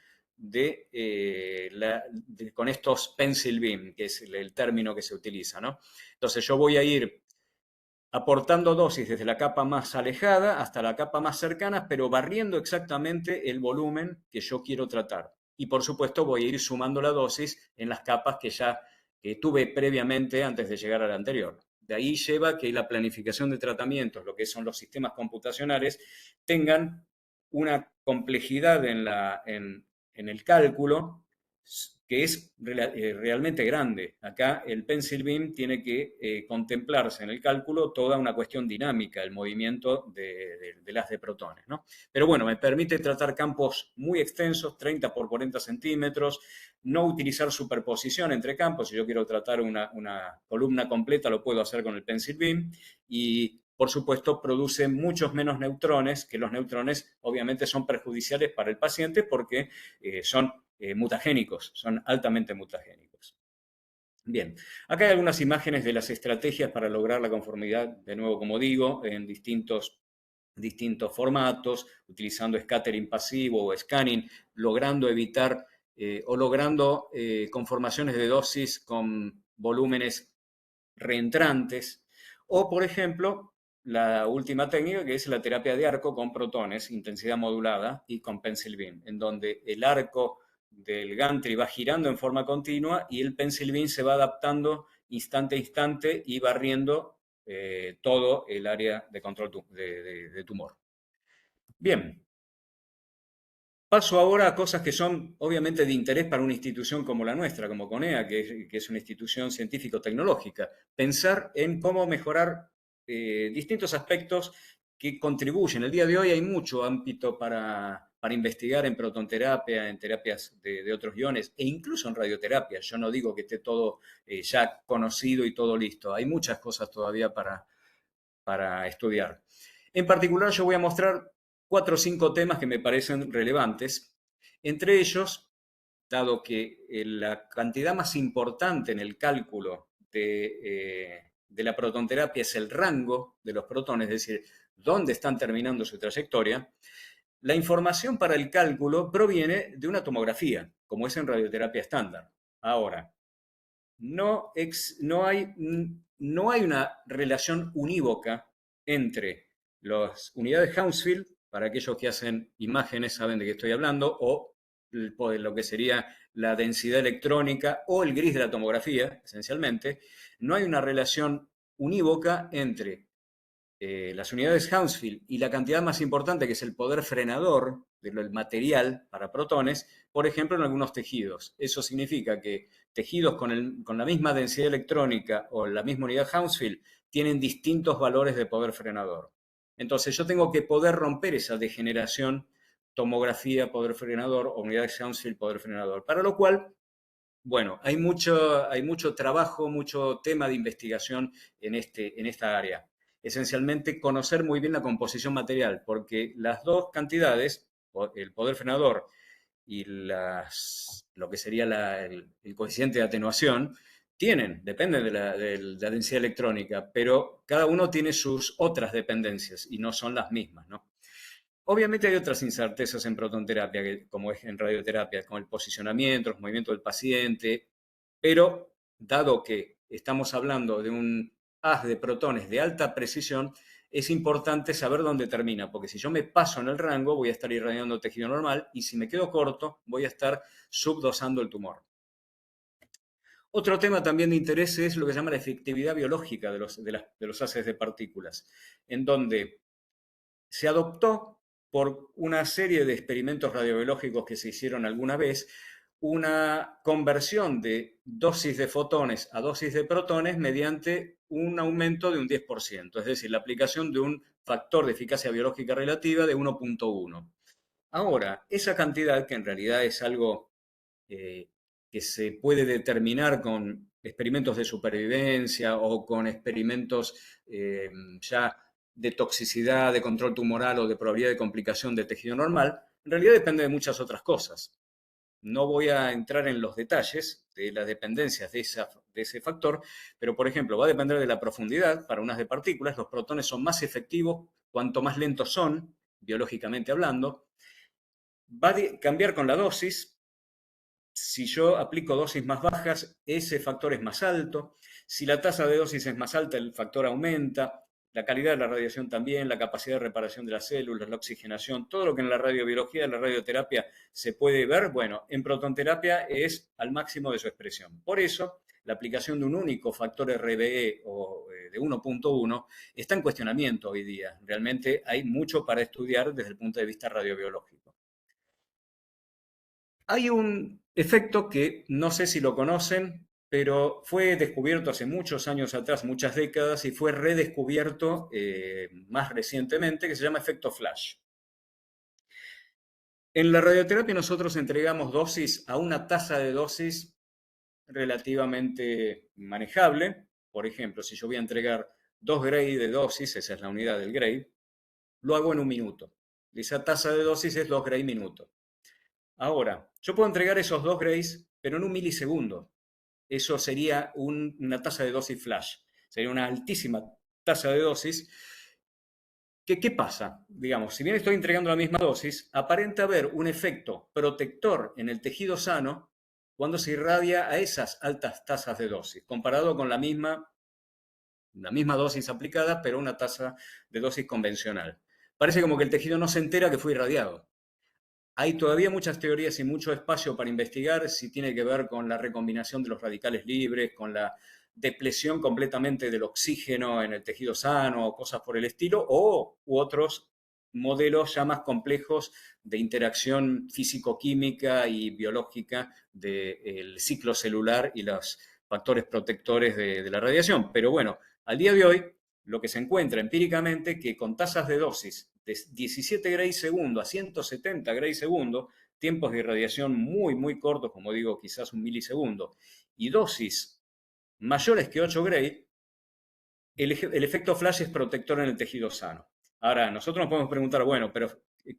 con estos pencil beam, que es el término que se utiliza, ¿no? Entonces yo voy a ir aportando dosis desde la capa más alejada hasta la capa más cercana, pero barriendo exactamente el volumen que yo quiero tratar. Y por supuesto voy a ir sumando la dosis en las capas que ya tuve previamente antes de llegar a la anterior. De ahí lleva que la planificación de tratamientos, lo que son los sistemas computacionales, tengan una complejidad en el cálculo que es realmente grande. Acá el pencil beam tiene que contemplarse en el cálculo toda una cuestión dinámica, el movimiento del haz de protones, ¿no? Pero bueno, me permite tratar campos muy extensos, 30 por 40 centímetros, no utilizar superposición entre campos. Si yo quiero tratar una columna completa, lo puedo hacer con el pencil beam, y por supuesto produce muchos menos neutrones, que los neutrones obviamente son perjudiciales para el paciente porque son mutagénicos, son altamente mutagénicos. Bien, acá hay algunas imágenes de las estrategias para lograr la conformidad, de nuevo, como digo, en distintos formatos, utilizando scattering pasivo o scanning, logrando evitar o logrando conformaciones de dosis con volúmenes reentrantes, o, por ejemplo, la última técnica, que es la terapia de arco con protones, intensidad modulada y con pencil beam, en donde el arco del gantry va girando en forma continua y el pencil beam se va adaptando instante a instante y barriendo todo el área de control de tumor. Bien, paso ahora a cosas que son obviamente de interés para una institución como la nuestra, como CONEA, que es una institución científico-tecnológica. Pensar en cómo mejorar distintos aspectos que contribuyen. El día de hoy hay mucho ámbito para investigar en protonterapia, en terapias de otros iones e incluso en radioterapia. Yo no digo que esté todo ya conocido y todo listo. Hay muchas cosas todavía para estudiar. En particular, yo voy a mostrar 4 o 5 temas que me parecen relevantes. Entre ellos, dado que la cantidad más importante en el cálculo de la protonterapia es el rango de los protones, es decir, dónde están terminando su trayectoria, la información para el cálculo proviene de una tomografía, como es en radioterapia estándar. Ahora, no hay una relación unívoca entre las unidades Hounsfield, para aquellos que hacen imágenes saben de qué estoy hablando, o lo que sería la densidad electrónica o el gris de la tomografía, esencialmente. No hay una relación unívoca entre las unidades Hounsfield y la cantidad más importante, que es el poder frenador del material para protones, por ejemplo, en algunos tejidos. Eso significa que tejidos con la misma densidad electrónica o la misma unidad Hounsfield tienen distintos valores de poder frenador. Entonces yo tengo que poder romper esa degeneración, tomografía, poder frenador, o unidades Hounsfield, poder frenador. Para lo cual, bueno, hay mucho trabajo, mucho tema de investigación en esta área. Esencialmente, conocer muy bien la composición material, porque las dos cantidades, el poder frenador y lo que sería el coeficiente de atenuación, dependen de la densidad electrónica, pero cada uno tiene sus otras dependencias y no son las mismas, ¿no? Obviamente hay otras incertezas en protonterapia, como es en radioterapia, como el posicionamiento, los movimientos del paciente, pero dado que estamos hablando de un haz de protones de alta precisión, es importante saber dónde termina, porque si yo me paso en el rango voy a estar irradiando tejido normal y si me quedo corto voy a estar subdosando el tumor. Otro tema también de interés es lo que se llama la efectividad biológica de los haces de partículas, en donde se adoptó por una serie de experimentos radiobiológicos que se hicieron alguna vez, una conversión de dosis de fotones a dosis de protones mediante un aumento de un 10%, es decir, la aplicación de un factor de eficacia biológica relativa de 1.1. Ahora, esa cantidad, que en realidad es algo que se puede determinar con experimentos de supervivencia o con experimentos ya de toxicidad, de control tumoral o de probabilidad de complicación de tejido normal, en realidad depende de muchas otras cosas. No voy a entrar en los detalles de las dependencias de ese factor, pero por ejemplo, va a depender de la profundidad. Para unas de partículas, los protones son más efectivos cuanto más lentos son, biológicamente hablando. Va a cambiar con la dosis. Si yo aplico dosis más bajas, ese factor es más alto. Si la tasa de dosis es más alta, el factor aumenta. La calidad de la radiación también, la capacidad de reparación de las células, la oxigenación, todo lo que en la radiobiología, en la radioterapia se puede ver, bueno, en protonterapia es al máximo de su expresión. Por eso, la aplicación de un único factor RBE o de 1.1 está en cuestionamiento hoy día. Realmente hay mucho para estudiar desde el punto de vista radiobiológico. Hay un efecto que no sé si lo conocen, pero fue descubierto hace muchos años atrás, muchas décadas, y fue redescubierto más recientemente, que se llama efecto flash. En la radioterapia nosotros entregamos dosis a una tasa de dosis relativamente manejable. Por ejemplo, si yo voy a entregar 2 Gray de dosis, esa es la unidad del Gray, lo hago en 1 minuto. Esa tasa de dosis es 2 Gray minuto. Ahora, yo puedo entregar esos 2 Grays, pero en 1 milisegundo. Eso sería una tasa de dosis flash. Sería una altísima tasa de dosis. ¿Qué pasa? Digamos, si bien estoy entregando la misma dosis, aparenta haber un efecto protector en el tejido sano cuando se irradia a esas altas tasas de dosis, comparado con la misma dosis aplicada, pero una tasa de dosis convencional. Parece como que el tejido no se entera que fue irradiado. Hay todavía muchas teorías y mucho espacio para investigar si tiene que ver con la recombinación de los radicales libres, con la depresión completamente del oxígeno en el tejido sano, o cosas por el estilo, u otros modelos ya más complejos de interacción físico-química y biológica del ciclo celular y los factores protectores de la radiación. Pero bueno, al día de hoy, lo que se encuentra empíricamente que con tasas de dosis de 17 Gray segundo a 170 Gray segundo, tiempos de irradiación muy, muy cortos, como digo, quizás un milisegundo, y dosis mayores que 8 Gray, el efecto flash es protector en el tejido sano. Ahora, nosotros nos podemos preguntar, bueno, pero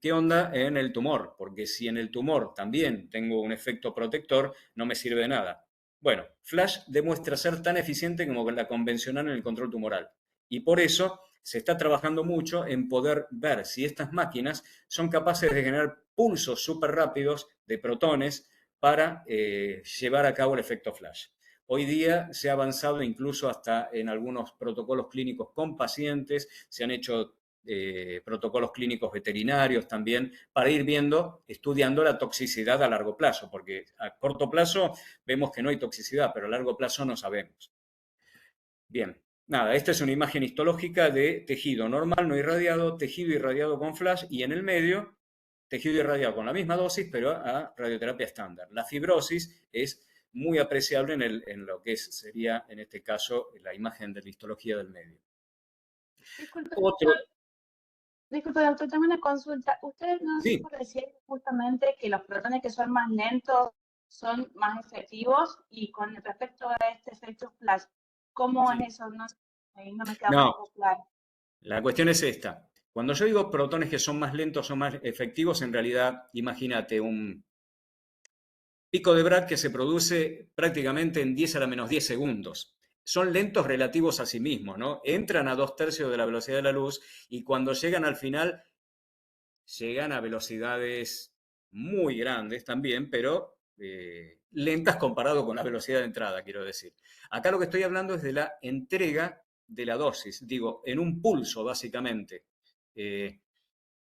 ¿qué onda en el tumor? Porque si en el tumor también tengo un efecto protector, no me sirve de nada. Bueno, flash demuestra ser tan eficiente como la convencional en el control tumoral. Y por eso se está trabajando mucho en poder ver si estas máquinas son capaces de generar pulsos súper rápidos de protones para llevar a cabo el efecto flash. Hoy día se ha avanzado incluso hasta en algunos protocolos clínicos con pacientes, se han hecho protocolos clínicos veterinarios también, para ir viendo, estudiando la toxicidad a largo plazo, porque a corto plazo vemos que no hay toxicidad, pero a largo plazo no sabemos. Bien, nada, esta es una imagen histológica de tejido normal no irradiado, tejido irradiado con flash y en el medio, tejido irradiado con la misma dosis, pero a radioterapia estándar. La fibrosis es muy apreciable en lo que sería, en este caso, la imagen de la histología del medio. Disculpe, Otro, disculpe, doctor, tengo una consulta. Usted nos sí, decía justamente que los protones que son más lentos son más efectivos y con respecto a este efecto flash, ¿cómo sí. es eso? No, ahí no me queda un No, poco claro. la cuestión es esta. Cuando yo digo protones que son más lentos o más efectivos, en realidad, imagínate un pico de Bragg que se produce prácticamente en 10 a la menos 10 segundos. Son lentos relativos a sí mismos, ¿no? Entran a 2/3 de la velocidad de la luz y cuando llegan al final, llegan a velocidades muy grandes también, pero lentas comparado con la velocidad de entrada, quiero decir. Acá lo que estoy hablando es de la entrega de la dosis, digo, en un pulso, básicamente.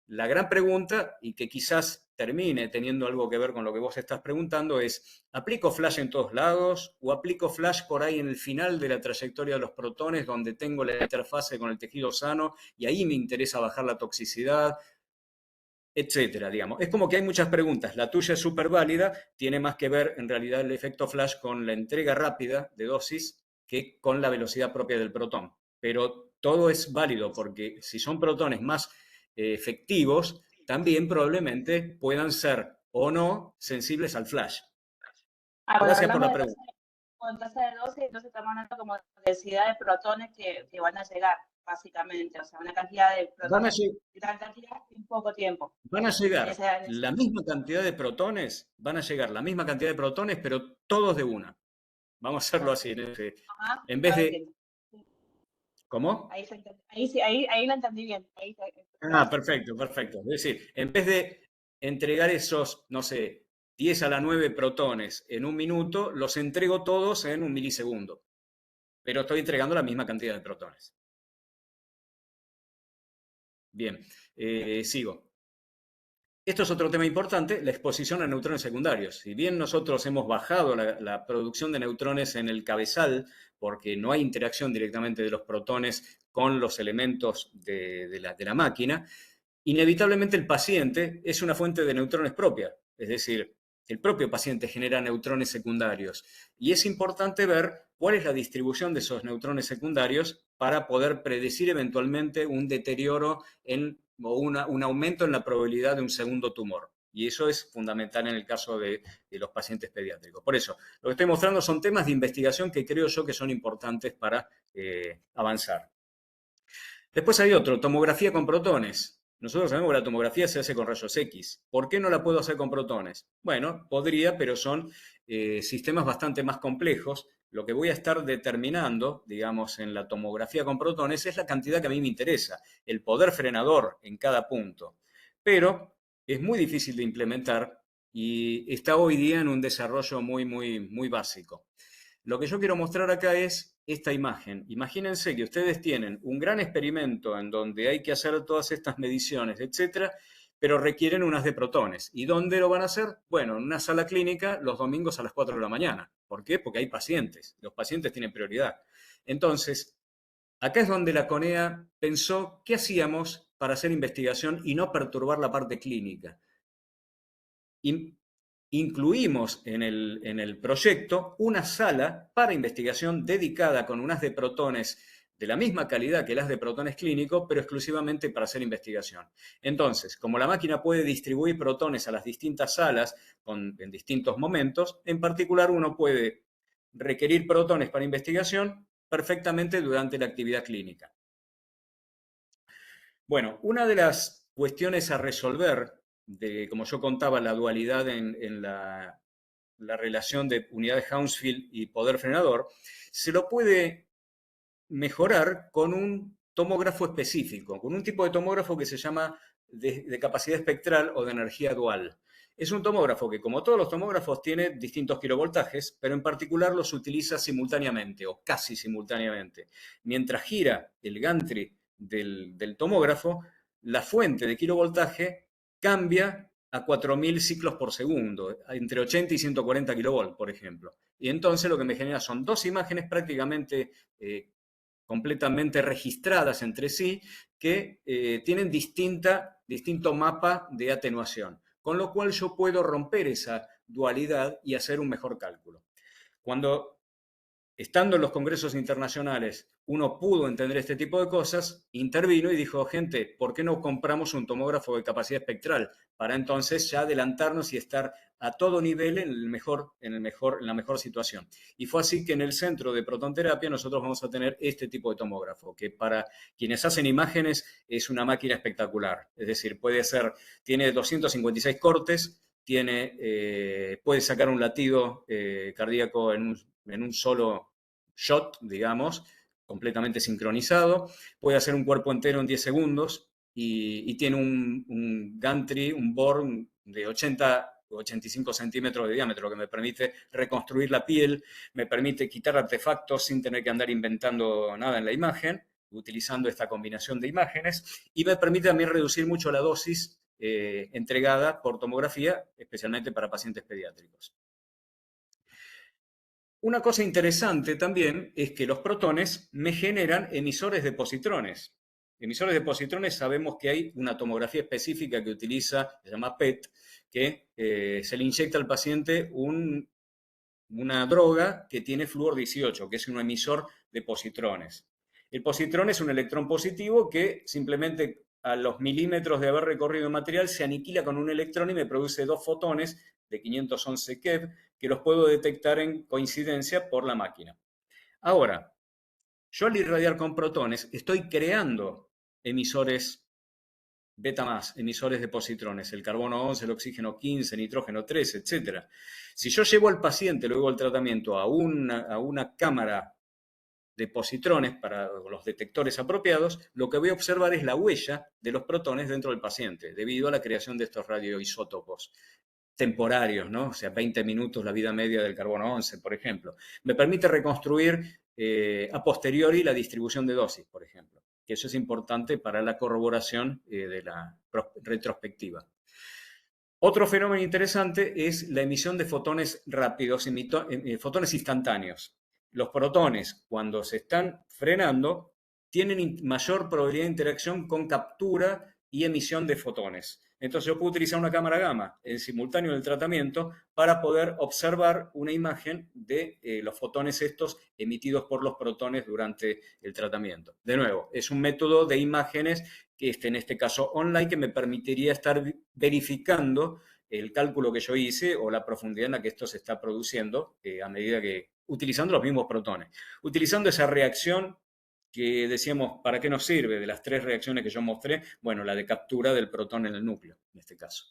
La gran pregunta, y que quizás termine teniendo algo que ver con lo que vos estás preguntando, es, ¿aplico flash en todos lados o aplico flash por ahí en el final de la trayectoria de los protones donde tengo la interfase con el tejido sano y ahí me interesa bajar la toxicidad, etcétera, digamos? Es como que hay muchas preguntas. La tuya es súper válida, tiene más que ver en realidad el efecto flash con la entrega rápida de dosis que con la velocidad propia del protón. Pero todo es válido porque si son protones más efectivos, también probablemente puedan ser o no sensibles al flash. Cuando Gracias por hablamos la de pregunta. tasa de dosis, entonces estamos hablando como de densidad de protones que van a llegar, básicamente. O sea, una cantidad de Van a, protones, gran cantidad en poco tiempo. van a llegar Esa es la misma cantidad de protones, van a llegar la misma cantidad de protones, pero todos de una. Vamos a hacerlo así. Ajá, En vez ahora de... entiendo. ¿Cómo? Ahí sí, ahí lo entendí bien. Ah, Gracias. perfecto, perfecto. Es decir, en vez de entregar esos, no sé, 10 a la 9 protones en un minuto, los entrego todos en un milisegundo. Pero estoy entregando la misma cantidad de protones. Bien, sigo. Esto es otro tema importante, la exposición a neutrones secundarios. Si bien nosotros hemos bajado la producción de neutrones en el cabezal, porque no hay interacción directamente de los protones con los elementos de la máquina, inevitablemente el paciente es una fuente de neutrones propia. Es decir, el propio paciente genera neutrones secundarios. Y es importante ver cuál es la distribución de esos neutrones secundarios para poder predecir eventualmente un deterioro o un aumento en la probabilidad de un segundo tumor. Y eso es fundamental en el caso de los pacientes pediátricos. Por eso, lo que estoy mostrando son temas de investigación que creo yo que son importantes para avanzar. Después hay otro, tomografía con protones. Nosotros sabemos que la tomografía se hace con rayos X. ¿Por qué no la puedo hacer con protones? Bueno, podría, pero son sistemas bastante más complejos. Lo que voy a estar determinando, digamos, en la tomografía con protones es la cantidad que a mí me interesa, el poder frenador en cada punto. Pero es muy difícil de implementar y está hoy día en un desarrollo muy, muy, muy básico. Lo que yo quiero mostrar acá es esta imagen. Imagínense que ustedes tienen un gran experimento en donde hay que hacer todas estas mediciones, etcétera, pero requieren un haz de protones. ¿Y dónde lo van a hacer? Bueno, en una sala clínica los domingos a las 4 de la mañana. ¿Por qué? Porque hay pacientes. Los pacientes tienen prioridad. Entonces, acá es donde la CONEA pensó qué hacíamos para hacer investigación y no perturbar la parte clínica. Incluimos en el proyecto una sala para investigación dedicada con un haz de protones de la misma calidad que el haz de protones clínico, pero exclusivamente para hacer investigación. Entonces, como la máquina puede distribuir protones a las distintas salas en distintos momentos, en particular uno puede requerir protones para investigación perfectamente durante la actividad clínica. Bueno, una de las cuestiones a resolver como yo contaba, la dualidad en la relación de unidad de Hounsfield y poder frenador, se lo puede mejorar con un tomógrafo específico, con un tipo de tomógrafo que se llama de capacidad espectral o de energía dual. Es un tomógrafo que, como todos los tomógrafos, tiene distintos kilovoltajes, pero en particular los utiliza simultáneamente o casi simultáneamente. Mientras gira el gantry del tomógrafo, la fuente de kilovoltaje cambia a 4.000 ciclos por segundo, entre 80 y 140 kilovolts, por ejemplo. Y entonces lo que me genera son dos imágenes prácticamente completamente registradas entre sí, que tienen distinto mapa de atenuación, con lo cual yo puedo romper esa dualidad y hacer un mejor cálculo. Cuando, estando en los congresos internacionales, uno pudo entender este tipo de cosas, intervino y dijo, gente, ¿por qué no compramos un tomógrafo de capacidad espectral? Para entonces ya adelantarnos y estar a todo nivel en la mejor situación. Y fue así que en el centro de protonterapia nosotros vamos a tener este tipo de tomógrafo, que para quienes hacen imágenes es una máquina espectacular. Es decir, tiene 256 cortes, puede sacar un latido cardíaco en un solo shot, digamos, completamente sincronizado, puede hacer un cuerpo entero en 10 segundos y tiene un gantry, un bore de 80 o 85 centímetros de diámetro, que me permite reconstruir la piel, me permite quitar artefactos sin tener que andar inventando nada en la imagen, utilizando esta combinación de imágenes, y me permite también reducir mucho la dosis entregada por tomografía, especialmente para pacientes pediátricos. Una cosa interesante también es que los protones me generan emisores de positrones. Emisores de positrones, sabemos que hay una tomografía específica que utiliza, se llama PET, que se le inyecta al paciente una droga que tiene flúor 18, que es un emisor de positrones. El positrón es un electrón positivo que simplemente a los milímetros de haber recorrido el material se aniquila con un electrón y me produce dos fotones de 511 keV que los puedo detectar en coincidencia por la máquina. Ahora, yo al irradiar con protones estoy creando emisores beta más, emisores de positrones, el carbono 11, el oxígeno 15, el nitrógeno 13, etc. Si yo llevo al paciente luego del tratamiento a una cámara de positrones para los detectores apropiados, lo que voy a observar es la huella de los protones dentro del paciente, debido a la creación de estos radioisótopos temporarios, ¿no? O sea, 20 minutos la vida media del carbono 11, por ejemplo. Me permite reconstruir a posteriori la distribución de dosis, por ejemplo, que eso es importante para la corroboración de la retrospectiva. Otro fenómeno interesante es la emisión de fotones rápidos, fotones instantáneos. Los protones, cuando se están frenando, tienen mayor probabilidad de interacción con captura y emisión de fotones. Entonces yo puedo utilizar una cámara gamma en simultáneo del tratamiento para poder observar una imagen de los fotones estos emitidos por los protones durante el tratamiento. De nuevo, es un método de imágenes que en este caso online, que me permitiría estar verificando el cálculo que yo hice o la profundidad en la que esto se está produciendo a medida que, utilizando los mismos protones. Utilizando esa reacción que decíamos, ¿para qué nos sirve? De las tres reacciones que yo mostré, bueno, la de captura del protón en el núcleo, en este caso.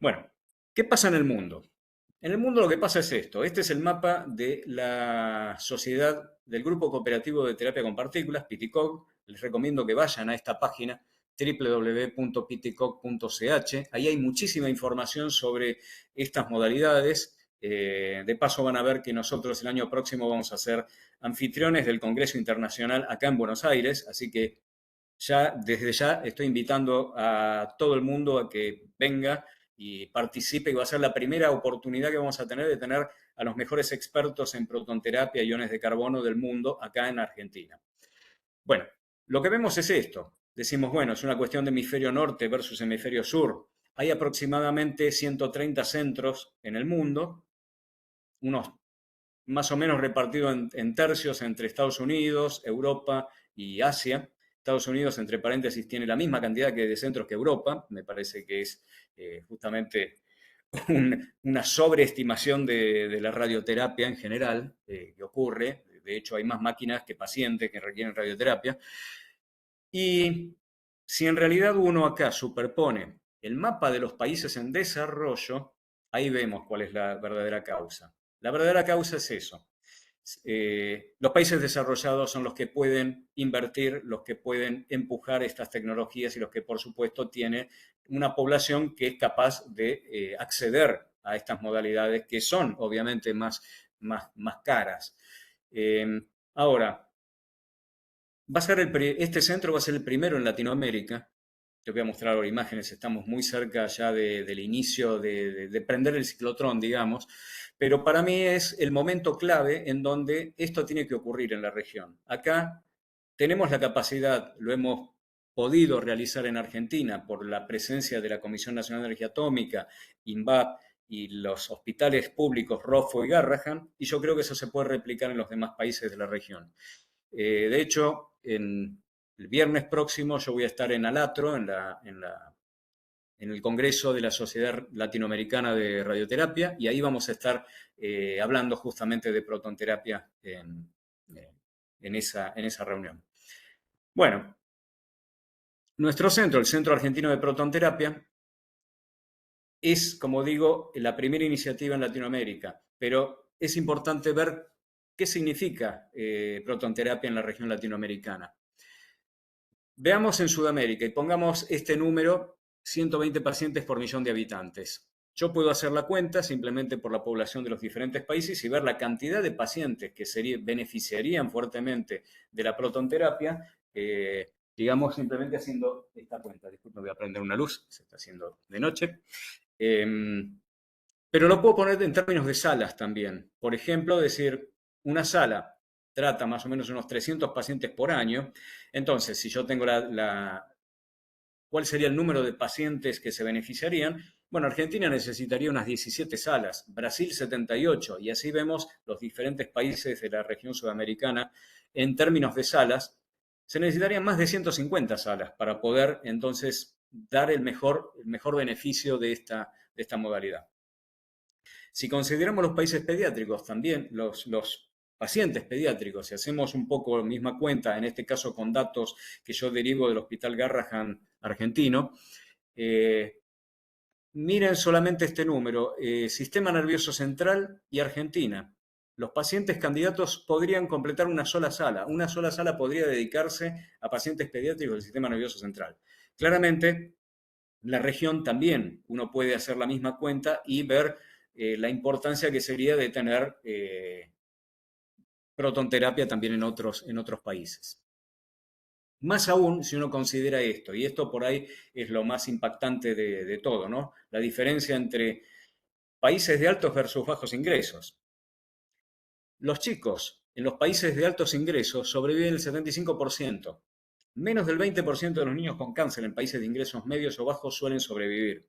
Bueno, ¿qué pasa en el mundo? En el mundo lo que pasa es esto. Este es el mapa de la sociedad del Grupo Cooperativo de Terapia con Partículas, PITICOG. Les recomiendo que vayan a esta página www.piticog.ch. Ahí hay muchísima información sobre estas modalidades. De paso van a ver que nosotros el año próximo vamos a ser anfitriones del Congreso Internacional acá en Buenos Aires, así que desde ya estoy invitando a todo el mundo a que venga y participe, y va a ser la primera oportunidad que vamos a tener de tener a los mejores expertos en protonterapia y iones de carbono del mundo acá en Argentina. Bueno, lo que vemos es esto. Decimos, bueno, es una cuestión de hemisferio norte versus hemisferio sur. Hay aproximadamente 130 centros en el mundo, unos más o menos repartidos en tercios entre Estados Unidos, Europa y Asia. Estados Unidos, entre paréntesis, tiene la misma cantidad de centros que Europa. Me parece que es justamente una sobreestimación de la radioterapia en general que ocurre. De hecho, hay más máquinas que pacientes que requieren radioterapia. Y si en realidad uno acá superpone el mapa de los países en desarrollo, ahí vemos cuál es la verdadera causa. La verdadera causa es eso. Los países desarrollados son los que pueden invertir, los que pueden empujar estas tecnologías y los que, por supuesto, tienen una población que es capaz de acceder a estas modalidades que son, obviamente, más caras. Ahora, este centro va a ser el primero en Latinoamérica. Te voy a mostrar ahora imágenes, estamos muy cerca ya del inicio de prender el ciclotrón, digamos, pero para mí es el momento clave en donde esto tiene que ocurrir en la región. Acá tenemos la capacidad, lo hemos podido realizar en Argentina por la presencia de la Comisión Nacional de Energía Atómica, INVAP y los hospitales públicos Roffo y Garrahan, y yo creo que eso se puede replicar en los demás países de la región. De hecho, el viernes próximo yo voy a estar en Alatro, en el Congreso de la Sociedad Latinoamericana de Radioterapia, y ahí vamos a estar hablando justamente de protonterapia en esa reunión. Bueno, nuestro centro, el Centro Argentino de Protonterapia, es, como digo, la primera iniciativa en Latinoamérica, pero es importante ver qué significa protonterapia en la región latinoamericana. Veamos en Sudamérica y pongamos este número, 120 pacientes por millón de habitantes. Yo puedo hacer la cuenta simplemente por la población de los diferentes países y ver la cantidad de pacientes que beneficiarían fuertemente de la protonterapia, digamos, simplemente haciendo esta cuenta. Disculpe, voy a prender una luz, se está haciendo de noche. Pero lo puedo poner en términos de salas también. Por ejemplo, decir, una sala trata más o menos unos 300 pacientes por año. Entonces, si yo tengo ¿cuál sería el número de pacientes que se beneficiarían? Bueno, Argentina necesitaría unas 17 salas, Brasil 78, y así vemos los diferentes países de la región sudamericana. En términos de salas, se necesitarían más de 150 salas para poder entonces dar el mejor beneficio de esta modalidad. Si consideramos los países pediátricos también, los pacientes pediátricos, si hacemos un poco la misma cuenta, en este caso con datos que yo derivo del Hospital Garrahan argentino, miren solamente este número, Sistema Nervioso Central y Argentina. Los pacientes candidatos podrían completar una sola sala. Una sola sala podría dedicarse a pacientes pediátricos del Sistema Nervioso Central. Claramente, la región también uno puede hacer la misma cuenta y ver la importancia que sería de tener protonterapia también en otros países. Más aún si uno considera esto, y esto por ahí es lo más impactante de todo, ¿no? La diferencia entre países de altos versus bajos ingresos. Los chicos en los países de altos ingresos sobreviven el 75%. Menos del 20% de los niños con cáncer en países de ingresos medios o bajos suelen sobrevivir.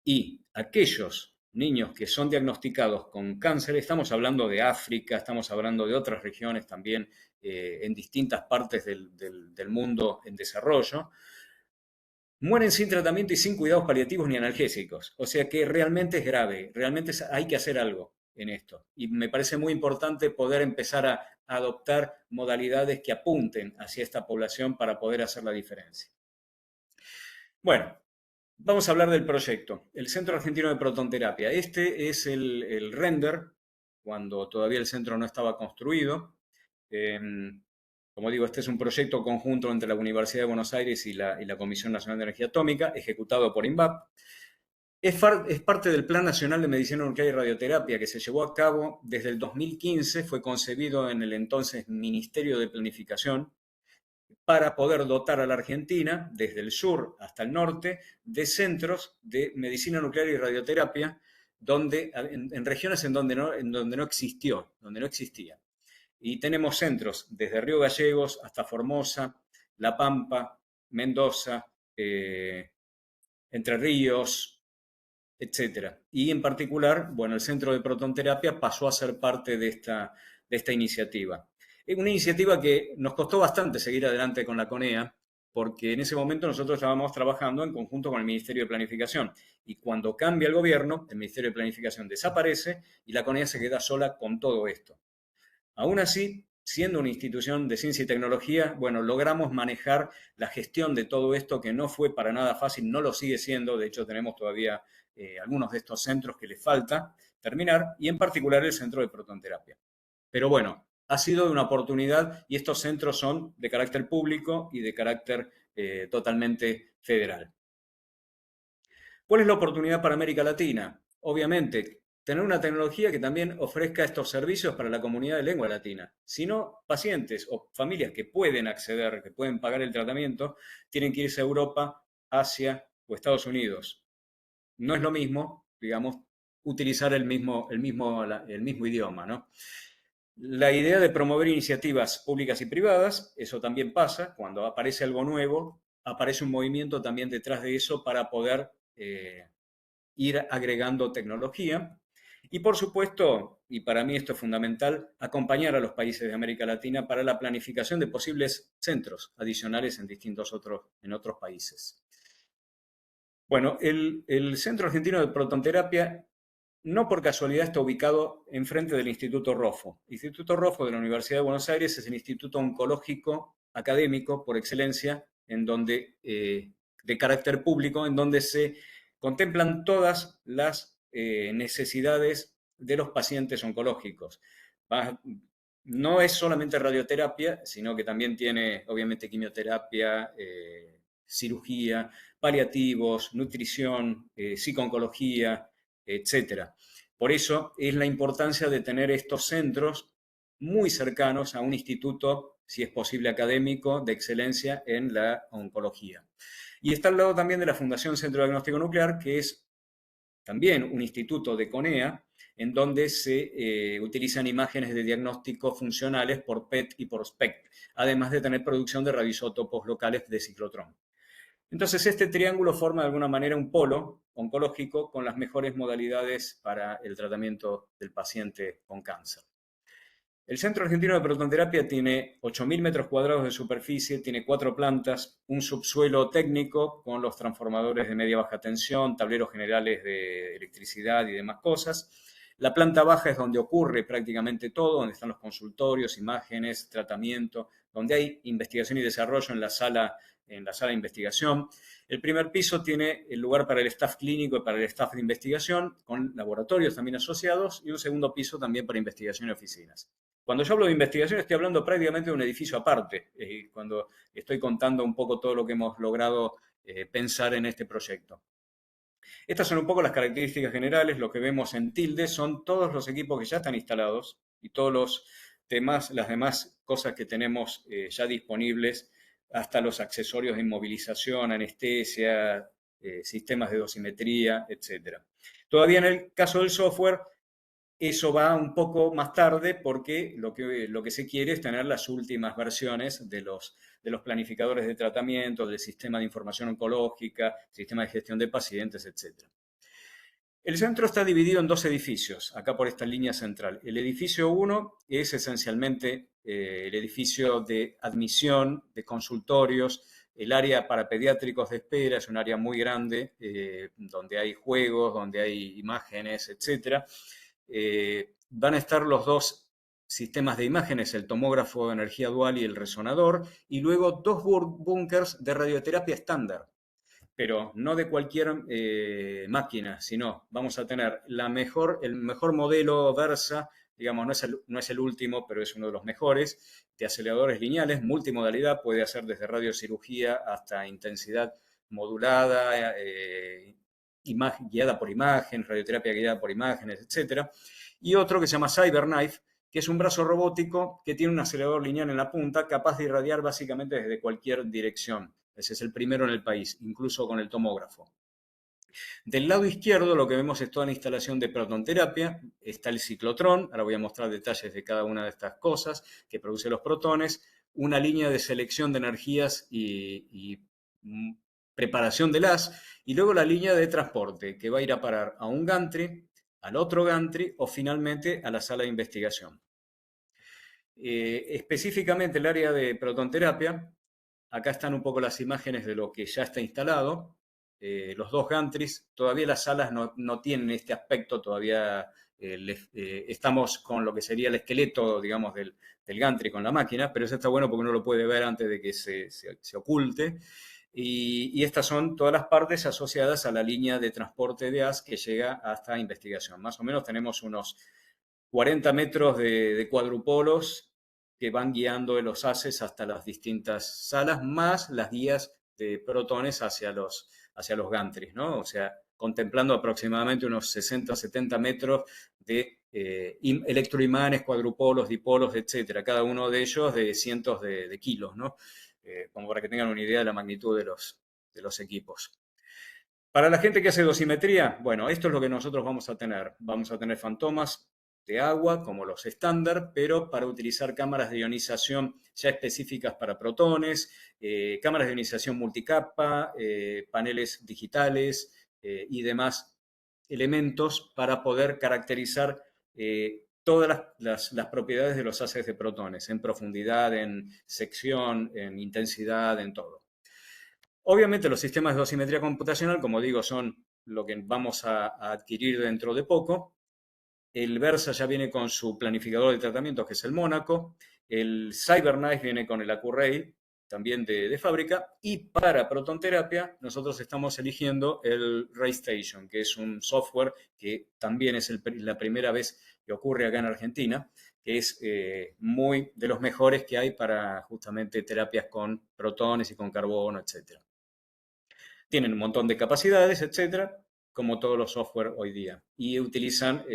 Y aquellos niños que son diagnosticados con cáncer, estamos hablando de África, estamos hablando de otras regiones también en distintas partes del mundo en desarrollo, mueren sin tratamiento y sin cuidados paliativos ni analgésicos. O sea que realmente es grave, realmente hay que hacer algo en esto. Y me parece muy importante poder empezar a adoptar modalidades que apunten hacia esta población para poder hacer la diferencia. Bueno, vamos a hablar del proyecto, el Centro Argentino de Protonterapia. Este es el render, cuando todavía el centro no estaba construido. Como digo, este es un proyecto conjunto entre la Universidad de Buenos Aires y la Comisión Nacional de Energía Atómica, ejecutado por INVAP. Es parte del Plan Nacional de Medicina Nuclear y Radioterapia que se llevó a cabo desde el 2015, fue concebido en el entonces Ministerio de Planificación, para poder dotar a la Argentina, desde el sur hasta el norte, de centros de medicina nuclear y radioterapia, en regiones en donde no existía. Y tenemos centros desde Río Gallegos hasta Formosa, La Pampa, Mendoza, Entre Ríos, etc. Y en particular, bueno, el Centro de Protonterapia pasó a ser parte de esta iniciativa. Es una iniciativa que nos costó bastante seguir adelante con la CONEA, porque en ese momento nosotros estábamos trabajando en conjunto con el Ministerio de Planificación. Y cuando cambia el gobierno, el Ministerio de Planificación desaparece y la CONEA se queda sola con todo esto. Aún así, siendo una institución de ciencia y tecnología, bueno, logramos manejar la gestión de todo esto, que no fue para nada fácil, no lo sigue siendo. De hecho, tenemos todavía algunos de estos centros que les falta terminar, y en particular el centro de protonterapia. Pero bueno, ha sido una oportunidad, y estos centros son de carácter público y de carácter totalmente federal. ¿Cuál es la oportunidad para América Latina? Obviamente, tener una tecnología que también ofrezca estos servicios para la comunidad de lengua latina. Si no, pacientes o familias que pueden acceder, que pueden pagar el tratamiento, tienen que irse a Europa, Asia o Estados Unidos. No es lo mismo, digamos, utilizar el mismo idioma, ¿no? La idea de promover iniciativas públicas y privadas, eso también pasa. Cuando aparece algo nuevo, aparece un movimiento también detrás de eso para poder ir agregando tecnología. Y por supuesto, y para mí esto es fundamental, acompañar a los países de América Latina para la planificación de posibles centros adicionales en otros países. Bueno, el Centro Argentino de Protonterapia no por casualidad está ubicado enfrente del Instituto Roffo. El Instituto Roffo de la Universidad de Buenos Aires es el instituto oncológico académico por excelencia, en donde, de carácter público, en donde se contemplan todas las necesidades de los pacientes oncológicos. No es solamente radioterapia, sino que también tiene, obviamente, quimioterapia, cirugía, paliativos, nutrición, psicooncología, etcétera. Por eso es la importancia de tener estos centros muy cercanos a un instituto, si es posible académico, de excelencia en la oncología. Y está al lado también de la Fundación Centro de Diagnóstico Nuclear, que es también un instituto de CONEA, en donde se utilizan imágenes de diagnóstico funcionales por PET y por SPECT, además de tener producción de radioisótopos locales de ciclotrón. Entonces, este triángulo forma de alguna manera un polo oncológico con las mejores modalidades para el tratamiento del paciente con cáncer. El Centro Argentino de Protonterapia tiene 8.000 metros cuadrados de superficie, tiene 4 plantas, un subsuelo técnico con los transformadores de media-baja tensión, tableros generales de electricidad y demás cosas. La planta baja es donde ocurre prácticamente todo, donde están los consultorios, imágenes, tratamiento, donde hay investigación y desarrollo en la sala de investigación. El primer piso tiene el lugar para el staff clínico y para el staff de investigación, con laboratorios también asociados, y un segundo piso también para investigación y oficinas. Cuando yo hablo de investigación estoy hablando prácticamente de un edificio aparte, cuando estoy contando un poco todo lo que hemos logrado pensar en este proyecto. Estas son un poco las características generales. Lo que vemos en tilde son todos los equipos que ya están instalados y todos las demás cosas que tenemos ya disponibles, hasta los accesorios de inmovilización, anestesia, sistemas de dosimetría, etc. Todavía en el caso del software, eso va un poco más tarde, porque lo que se quiere es tener las últimas versiones de los planificadores de tratamiento, del sistema de información oncológica, sistema de gestión de pacientes, etc. El centro está dividido en 2 edificios, acá por esta línea central. El edificio 1 es esencialmente el edificio de admisión, de consultorios. El área para pediátricos de espera es un área muy grande, donde hay juegos, donde hay imágenes, etc. Van a estar los 2 sistemas de imágenes, el tomógrafo de energía dual y el resonador, y luego 2 búnkers de radioterapia estándar, pero no de cualquier máquina, sino vamos a tener el mejor modelo Versa, digamos, no es el último, pero es uno de los mejores, de aceleradores lineales, multimodalidad, puede hacer desde radiocirugía hasta intensidad modulada, guiada por imagen, radioterapia guiada por imágenes, etc. Y otro que se llama CyberKnife, que es un brazo robótico que tiene un acelerador lineal en la punta, capaz de irradiar básicamente desde cualquier dirección. Ese es el primero en el país, incluso con el tomógrafo. Del lado izquierdo lo que vemos es toda la instalación de protonterapia, está el ciclotrón, ahora voy a mostrar detalles de cada una de estas cosas que produce los protones, una línea de selección de energías y preparación de las, y luego la línea de transporte que va a ir a parar a un gantry, al otro gantry o finalmente a la sala de investigación. Específicamente el área de protonterapia, acá están un poco las imágenes de lo que ya está instalado. Los dos gantries, todavía las salas no tienen este aspecto, todavía estamos con lo que sería el esqueleto, digamos, del gantry con la máquina, pero eso está bueno porque uno lo puede ver antes de que se oculte. Y estas son todas las partes asociadas a la línea de transporte de haz que llega hasta investigación. Más o menos tenemos unos 40 metros de cuadrupolos que van guiando los haces hasta las distintas salas, más las guías de protones hacia los gantries, ¿no? O sea, contemplando aproximadamente unos 60, 70 metros de electroimanes, cuadrupolos, dipolos, etcétera, cada uno de ellos de cientos de kilos, ¿no? Como para que tengan una idea de la magnitud de los equipos. Para la gente que hace dosimetría, bueno, esto es lo que nosotros vamos a tener. Vamos a tener fantomas de agua, como los estándar, pero para utilizar cámaras de ionización ya específicas para protones, cámaras de ionización multicapa, paneles digitales y demás elementos para poder caracterizar todas las propiedades de los haces de protones, en profundidad, en sección, en intensidad, en todo. Obviamente los sistemas de dosimetría computacional, como digo, son lo que vamos a adquirir dentro de poco. El Versa ya viene con su planificador de tratamientos, que es el Mónaco. El CyberKnife viene con el Accuray, también de fábrica. Y para protonterapia, nosotros estamos eligiendo el RayStation, que es un software que también es la primera vez que ocurre acá en Argentina, que es muy de los mejores que hay para justamente terapias con protones y con carbono, etc. Tienen un montón de capacidades, etcétera, como todos los software hoy día, y utilizan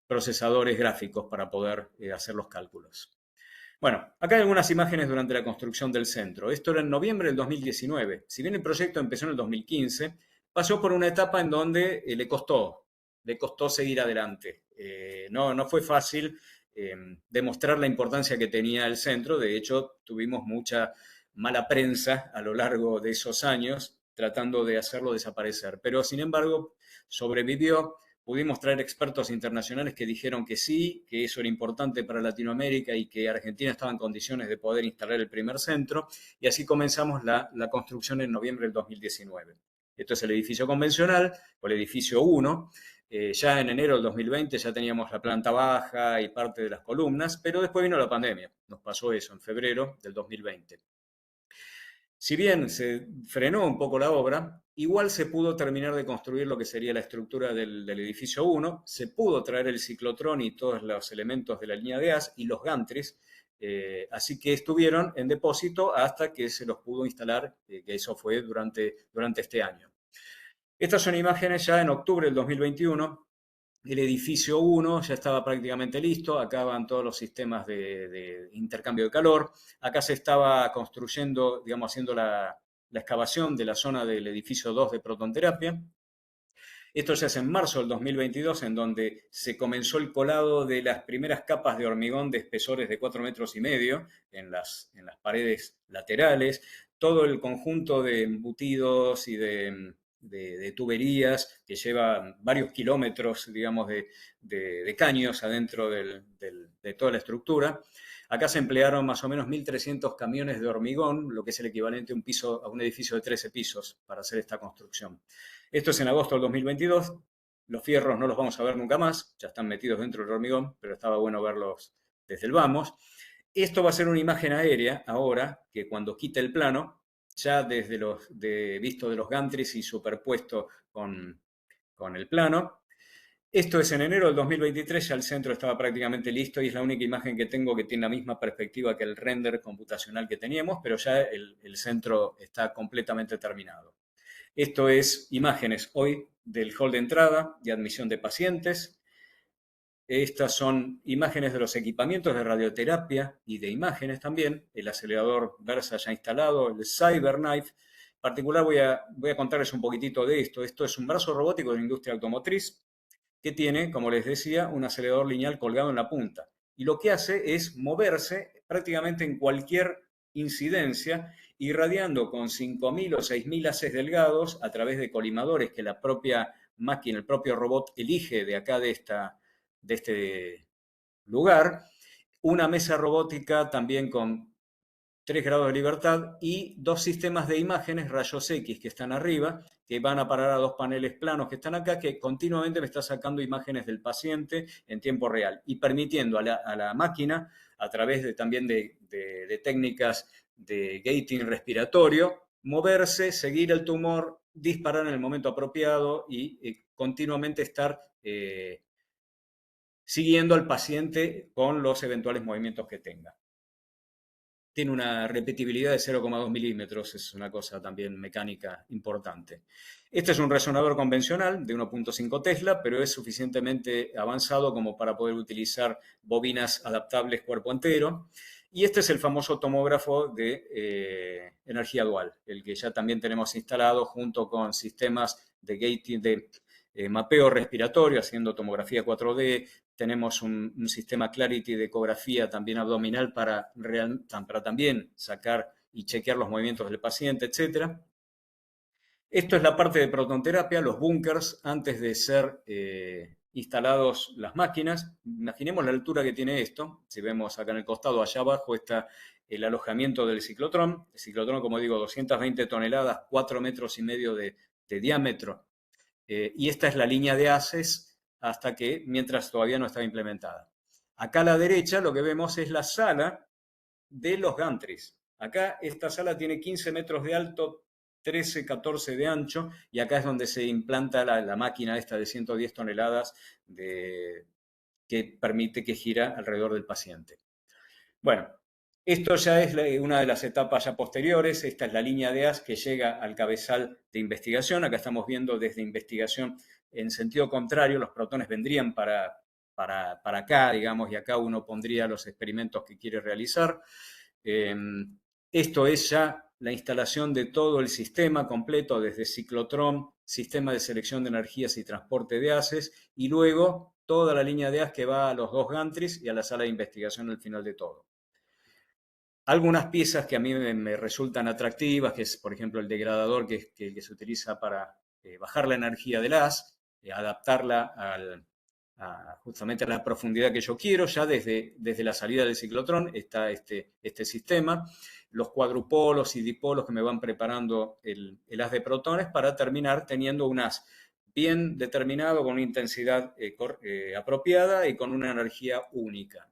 procesadores gráficos para poder hacer los cálculos. Bueno, acá hay algunas imágenes durante la construcción del centro. Esto era en noviembre del 2019. Si bien el proyecto empezó en el 2015, pasó por una etapa en donde le costó seguir adelante. No fue fácil demostrar la importancia que tenía el centro. De hecho, tuvimos mucha mala prensa a lo largo de esos años tratando de hacerlo desaparecer. Pero, sin embargo, sobrevivió. Pudimos traer expertos internacionales que dijeron que sí, que eso era importante para Latinoamérica y que Argentina estaba en condiciones de poder instalar el primer centro. Y así comenzamos la construcción en noviembre del 2019. Esto es el edificio convencional, o el edificio 1. Ya en enero del 2020 ya teníamos la planta baja y parte de las columnas, pero después vino la pandemia. Nos pasó eso en febrero del 2020. Si bien se frenó un poco la obra, igual se pudo terminar de construir lo que sería la estructura del edificio 1, se pudo traer el ciclotrón y todos los elementos de la línea de haz y los gantries, así que estuvieron en depósito hasta que se los pudo instalar, que eso fue durante este año. Estas son imágenes ya en octubre del 2021. El edificio 1 ya estaba prácticamente listo, acá van todos los sistemas de intercambio de calor, acá se estaba construyendo, digamos, haciendo la excavación de la zona del edificio 2 de protonterapia. Esto se hace en marzo del 2022, en donde se comenzó el colado de las primeras capas de hormigón de espesores de 4,5 metros en las paredes laterales, todo el conjunto de embutidos y de tuberías que lleva varios kilómetros, digamos, de caños adentro de toda la estructura. Acá se emplearon más o menos 1.300 camiones de hormigón, lo que es el equivalente a un edificio de 13 pisos para hacer esta construcción. Esto es en agosto del 2022. Los fierros no los vamos a ver nunca más, ya están metidos dentro del hormigón, pero estaba bueno verlos desde el vamos. Esto va a ser una imagen aérea ahora, que cuando quite el plano, ya desde visto de los gantries y superpuesto con el plano. Esto es en enero del 2023, ya el centro estaba prácticamente listo y es la única imagen que tengo que tiene la misma perspectiva que el render computacional que teníamos, pero ya el centro está completamente terminado. Esto es imágenes hoy del hall de entrada y admisión de pacientes. Estas son imágenes de los equipamientos de radioterapia y de imágenes también. El acelerador Versa ya instalado, el CyberKnife. En particular voy a contarles un poquitito de esto. Esto es un brazo robótico de la industria automotriz que tiene, como les decía, un acelerador lineal colgado en la punta. Y lo que hace es moverse prácticamente en cualquier incidencia, irradiando con 5.000 o 6.000 haces delgados a través de colimadores que la propia máquina, el propio robot elige de acá de este lugar. Una mesa robótica también con 3 grados de libertad y 2 sistemas de imágenes rayos X que están arriba, que van a parar a 2 paneles planos que están acá, que continuamente me está sacando imágenes del paciente en tiempo real y permitiendo a la máquina, a través también de técnicas de gating respiratorio, moverse, seguir el tumor, disparar en el momento apropiado y continuamente estar siguiendo al paciente con los eventuales movimientos que tenga. Tiene una repetibilidad de 0,2 milímetros, es una cosa también mecánica importante. Este es un resonador convencional de 1.5 Tesla, pero es suficientemente avanzado como para poder utilizar bobinas adaptables cuerpo entero. Y este es el famoso tomógrafo de energía dual, el que ya también tenemos instalado junto con sistemas de gating, de mapeo respiratorio, haciendo tomografía 4D. Tenemos un sistema Clarity de ecografía también abdominal para también sacar y chequear los movimientos del paciente, etc. Esto es la parte de protonterapia, los búnkers, antes de ser instalados las máquinas. Imaginemos la altura que tiene esto. Si vemos acá en el costado, allá abajo, está el alojamiento del ciclotrón. El ciclotrón, como digo, 220 toneladas, 4,5 metros de diámetro. Y esta es la línea de haces hasta que, mientras todavía no estaba implementada. Acá a la derecha lo que vemos es la sala de los gantries. Acá esta sala tiene 15 metros de alto, 13, 14 de ancho, y acá es donde se implanta la máquina esta de 110 toneladas que permite que gira alrededor del paciente. Bueno, esto ya es una de las etapas ya posteriores. Esta es la línea de haz que llega al cabezal de investigación. Acá estamos viendo desde investigación en sentido contrario. Los protones vendrían para acá, digamos, y acá uno pondría los experimentos que quiere realizar. Esto es ya la instalación de todo el sistema completo, desde ciclotrón, sistema de selección de energías y transporte de haces, y luego toda la línea de haz que va a los 2 gantries y a la sala de investigación al final de todo. Algunas piezas que a mí me resultan atractivas, que es, por ejemplo, el degradador que se utiliza para bajar la energía del haz, adaptarla justamente a la profundidad que yo quiero. Ya desde la salida del ciclotrón está este sistema. Los cuadrupolos y dipolos que me van preparando el haz de protones para terminar teniendo un haz bien determinado, con una intensidad apropiada y con una energía única.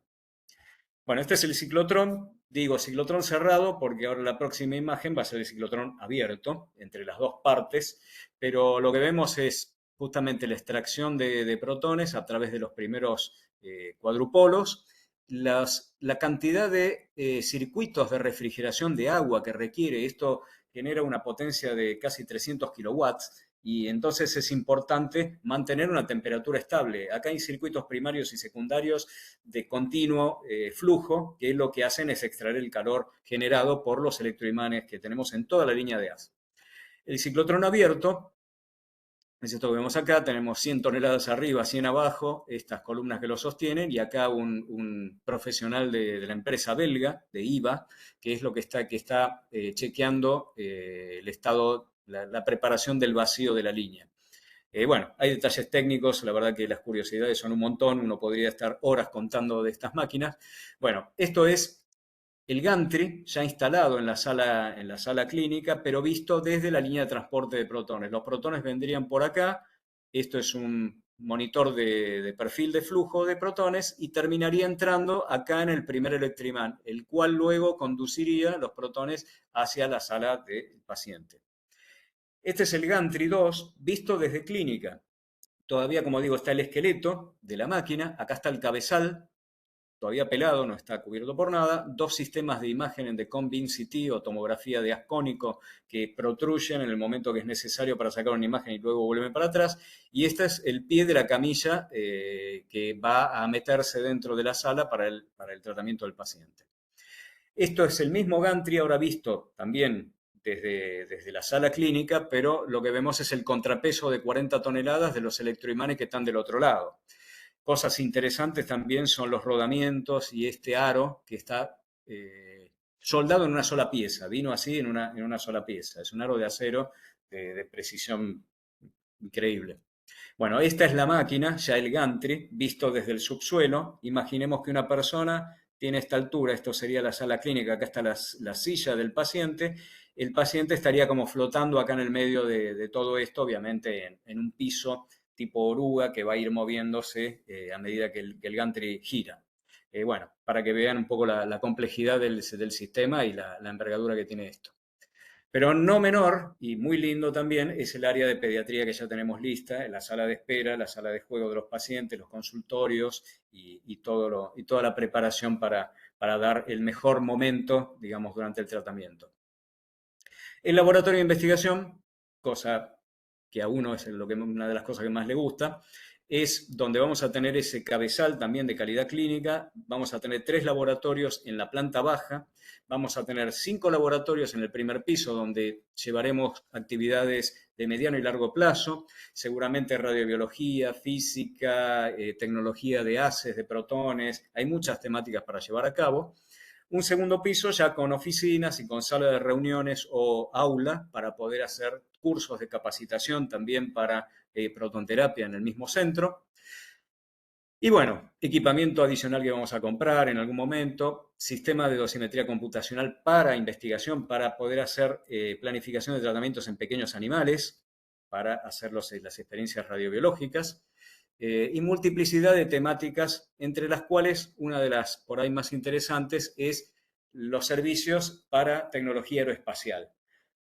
Bueno, este es el ciclotrón. Digo ciclotrón cerrado porque ahora la próxima imagen va a ser el ciclotrón abierto entre las dos partes, pero lo que vemos es justamente la extracción de protones a través de los primeros cuadrupolos, la cantidad de circuitos de refrigeración de agua que requiere. Esto genera una potencia de casi 300 kilowatts y entonces es importante mantener una temperatura estable. Acá hay circuitos primarios y secundarios de continuo flujo, que lo que hacen es extraer el calor generado por los electroimanes que tenemos en toda la línea de haz. El ciclotrón abierto, es esto que vemos acá, tenemos 100 toneladas arriba, 100 abajo, estas columnas que lo sostienen, y acá un profesional de la empresa belga, de IVA, que es lo que está chequeando el estado, la preparación del vacío de la línea. Bueno, hay detalles técnicos, la verdad que las curiosidades son un montón, uno podría estar horas contando de estas máquinas. Bueno, esto es el gantry ya instalado en la sala clínica, pero visto desde la línea de transporte de protones. Los protones vendrían por acá, esto es un monitor de perfil de flujo de protones y terminaría entrando acá en el primer electroimán, el cual luego conduciría los protones hacia la sala del paciente. Este es el Gantry 2 visto desde clínica. Todavía, como digo, está el esqueleto de la máquina, acá está el cabezal, todavía pelado, no está cubierto por nada, 2 sistemas de imagen de COM-BIM-CT o tomografía de ascónico que protruyen en el momento que es necesario para sacar una imagen y luego vuelven para atrás, y este es el pie de la camilla que va a meterse dentro de la sala para el tratamiento del paciente. Esto es el mismo gantry ahora visto también desde la sala clínica, pero lo que vemos es el contrapeso de 40 toneladas de los electroimanes que están del otro lado. Cosas interesantes también son los rodamientos y este aro que está soldado en una sola pieza, vino así en una sola pieza. Es un aro de acero de precisión increíble. Bueno, esta es la máquina, ya el gantry, visto desde el subsuelo. Imaginemos que una persona tiene esta altura, esto sería la sala clínica, acá está la silla del paciente. El paciente estaría como flotando acá en el medio de todo esto, obviamente en un piso tipo oruga que va a ir moviéndose a medida que el gantry gira. Bueno, para que vean un poco la complejidad del sistema y la envergadura que tiene esto. Pero no menor, y muy lindo también, es el área de pediatría que ya tenemos lista, la sala de espera, la sala de juego de los pacientes, los consultorios y toda la preparación para dar el mejor momento, digamos, durante el tratamiento. El laboratorio de investigación, cosa que a uno es una de las cosas que más le gusta, es donde vamos a tener ese cabezal también de calidad clínica. Vamos a tener 3 laboratorios en la planta baja, vamos a tener 5 laboratorios en el primer piso donde llevaremos actividades de mediano y largo plazo, seguramente radiobiología, física, tecnología de haces, de protones, hay muchas temáticas para llevar a cabo. Un segundo piso ya con oficinas y con sala de reuniones o aula para poder hacer cursos de capacitación también para protonterapia en el mismo centro. Y bueno, equipamiento adicional que vamos a comprar en algún momento, sistema de dosimetría computacional para investigación, para poder hacer planificación de tratamientos en pequeños animales, para hacer las experiencias radiobiológicas, y multiplicidad de temáticas, entre las cuales una de las por ahí más interesantes es los servicios para tecnología aeroespacial.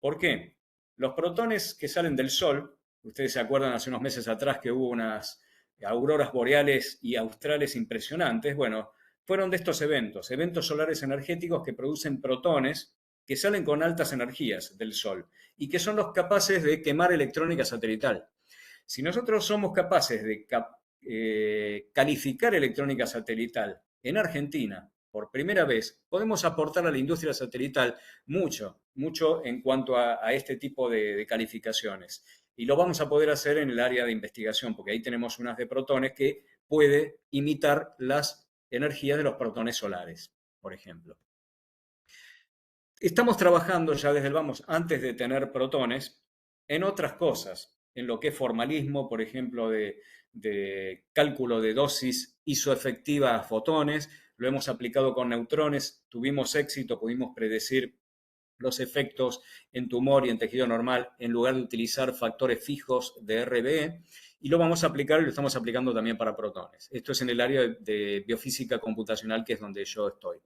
¿Por qué? Los protones que salen del Sol, ustedes se acuerdan hace unos meses atrás que hubo unas auroras boreales y australes impresionantes, bueno, fueron de estos eventos solares energéticos que producen protones que salen con altas energías del Sol y que son los capaces de quemar electrónica satelital. Si nosotros somos capaces de calificar electrónica satelital en Argentina por primera vez, podemos aportar a la industria satelital mucho en cuanto a este tipo de calificaciones. Y lo vamos a poder hacer en el área de investigación, porque ahí tenemos unas de protones que puede imitar las energías de los protones solares, por ejemplo. Estamos trabajando ya desde el vamos, antes de tener protones, en otras cosas, en lo que es formalismo, por ejemplo, de cálculo de dosis isoefectiva a fotones, lo hemos aplicado con neutrones, tuvimos éxito, pudimos predecir los efectos en tumor y en tejido normal en lugar de utilizar factores fijos de RBE, y lo vamos a aplicar y lo estamos aplicando también para protones. Esto es en el área de biofísica computacional, que es donde yo estoy.